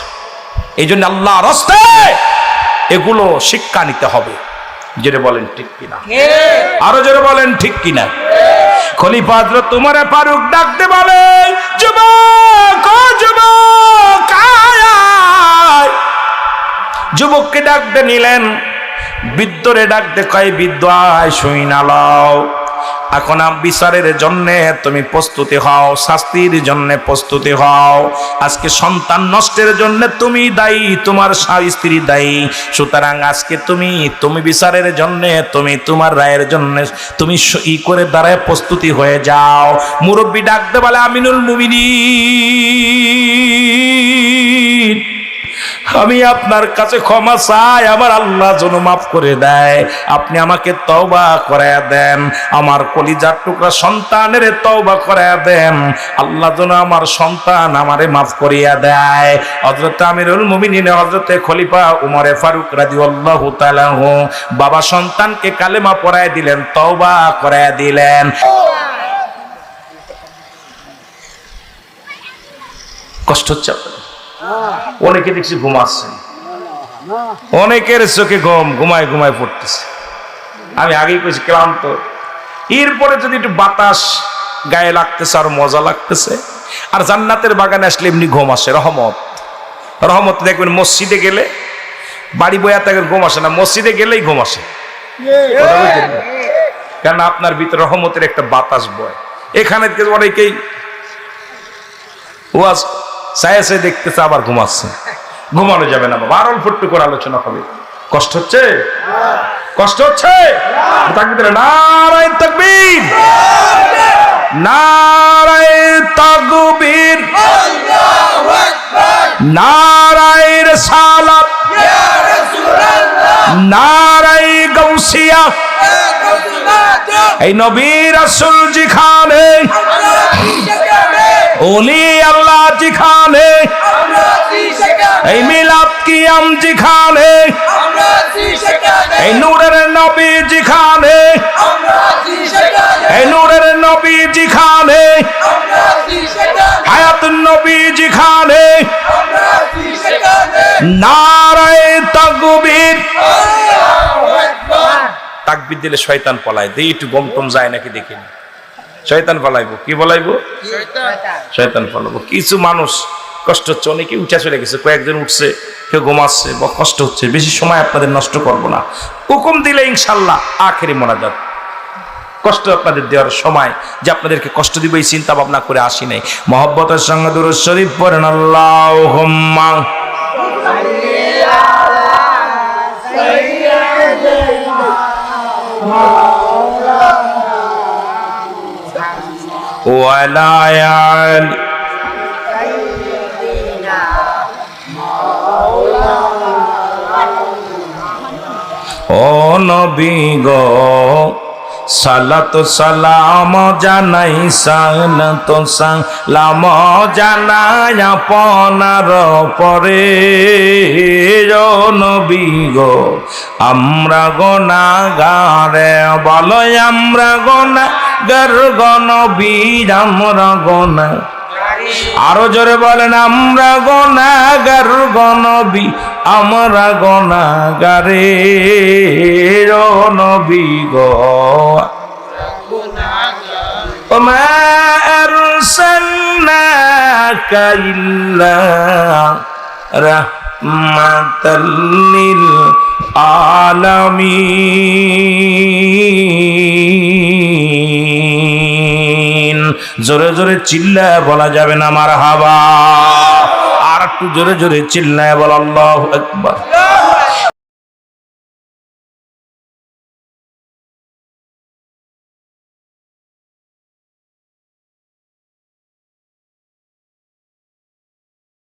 এই জন্য আল্লাহর রাস্তে এগুলো শিক্ষা নিতে হবে। জোরে বলেন ঠিক কিনা? আরো জোরে বলেন ঠিক কিনা? খলিফা হযরত উমর ফারুক ডাকতে বলে, যুবক ও যুবক আয়। যুবককে ডাকতে নিলেন, বৃদ্ধরে ডাকতে কয়, বৃদ্ধ আয় শুইনা লও। এখন বিচারের জন্য তুমি প্রস্তুতি হও, শাস্তির জন্য প্রস্তুতি হও। আজকে সন্তান নষ্টের জন্য তুমি দায়ী, তোমার স্ত্রী দায়ী। সুতরাং আজকে তুমি বিচারের জন্য, তুমি তোমার রায়ের জন্য তুমি ই করে দাঁড়ায় প্রস্তুতি হয়ে যাও। মুরব্বী ডাকতে বলে, আমিনুল মুমিনিন, আমি আপনার কাছে ক্ষমা চাই, আমার আল্লাহ যেন মাফ করে দেয়। আপনি আমাকে তওবা করায়া দেন, আমার কলিজার টুকরা সন্তানের তওবা করায়া দেন। আল্লাহ যেন আমার সন্তান আমারে মাফ করিয়া দেয়। হযরত আমিরুল মুমিনিন হযরত খলিফা উমর ফারুক রাদিয়াল্লাহু তাআলা বাবা সন্তানকে কালেমা পড়ায় দিলেন, তওবা করায়া দিলেন। কষ্ট হচ্ছে? অনেকে দেখছি ঘুমাচ্ছে, অনেকের চোখে ঘুমায় ঘুমায় পড়তেছে। আমি আগেই কইছি ক্লান্ত, এরপরে যদি একটু বাতাস গায়ে লাগতেছে আর মজা লাগতেছে। আর জান্নাতের বাগানে আসলে এমনি ঘুম আসে, রহমত। রহমত দেখবেন মসজিদে গেলে, বাড়ি বয়া থাকেন ঘুম আসে না, মসজিদে গেলেই ঘুম আসে। কেন? আপনার ভিতরে রহমতের একটা বাতাস বয়। এখানে অনেকেই ওয়াজ সায়া সায়া দেখতেছে, আবার ঘুমাচ্ছে। ঘুমানো যাবে না বাবা, আর অল্প একটু করে আলোচনা হবে। কষ্ট হচ্ছে? কষ্ট হচ্ছে? তাকবীর, নারায়ে তাকবীর, নারায়ে তাকবীর, আল্লাহু আকবার, নারায়ে রিসালাত, ইয়া রাসূলুল্লাহ, নারায়ে গাউসিয়া, এই নবী রাসূল যেখানে, ওলি আল্লাহ যেখানে, এই মিলাদ কিয়াম যেখানে, এই নূরের নবী যেখানে, এই নূরের নবী যেখানে, হায়াতুন নবী যেখানে, নারায়ে তাকবীর। তাকবীর দিলে শয়তান পলায়। দেই একটু গম টম যায় নাকি দেখিনি। শয়তান পলাইবো। কি বলাইবো? শয়তান পলাবো। কিছু মানুষ কষ্ট হচ্ছে, অনেকে উঠে চলে গেছে, কয়েকজন উঠছে, কেউ ঘুমাচ্ছে, বা কষ্ট হচ্ছে। বেশি সময় আপনাদের নষ্ট করবো না। হুকুম দিলে ইনশাল্লাহ আখেরি মোনাজাত। কষ্ট আপনাদের দেওয়ার সময় যে আপনাদেরকে কষ্ট দিব এই চিন্তা ভাবনা করে আসি নাই। মহব্বতের সঙ্গে দুরূদ শরীফ পড়েন, আল্লাহুম্মা ওয়ালা আলি ও নবী গো, সালাত সালাম জানাই, সালাত সালাম জানাই আপনার পরে। ও নবী গো, আমরা গুনাহগারে, বলো আমরা গুনাহগার গো নবী, আমরা গুনাহ। আরো জোরে বলেন, আমরা গুনাহগার গো নবী, আমরা গুনাহগারে। ও নবী গো, ওমা আরসালনাকা ইল্লা রাহমাতাল লিল আলামিন। জোরে জোরে চিল্লায় বলা যাবে না মারহাবা? আর একটু জোরে জোরে চিল্লায় বল আল্লাহু আকবার।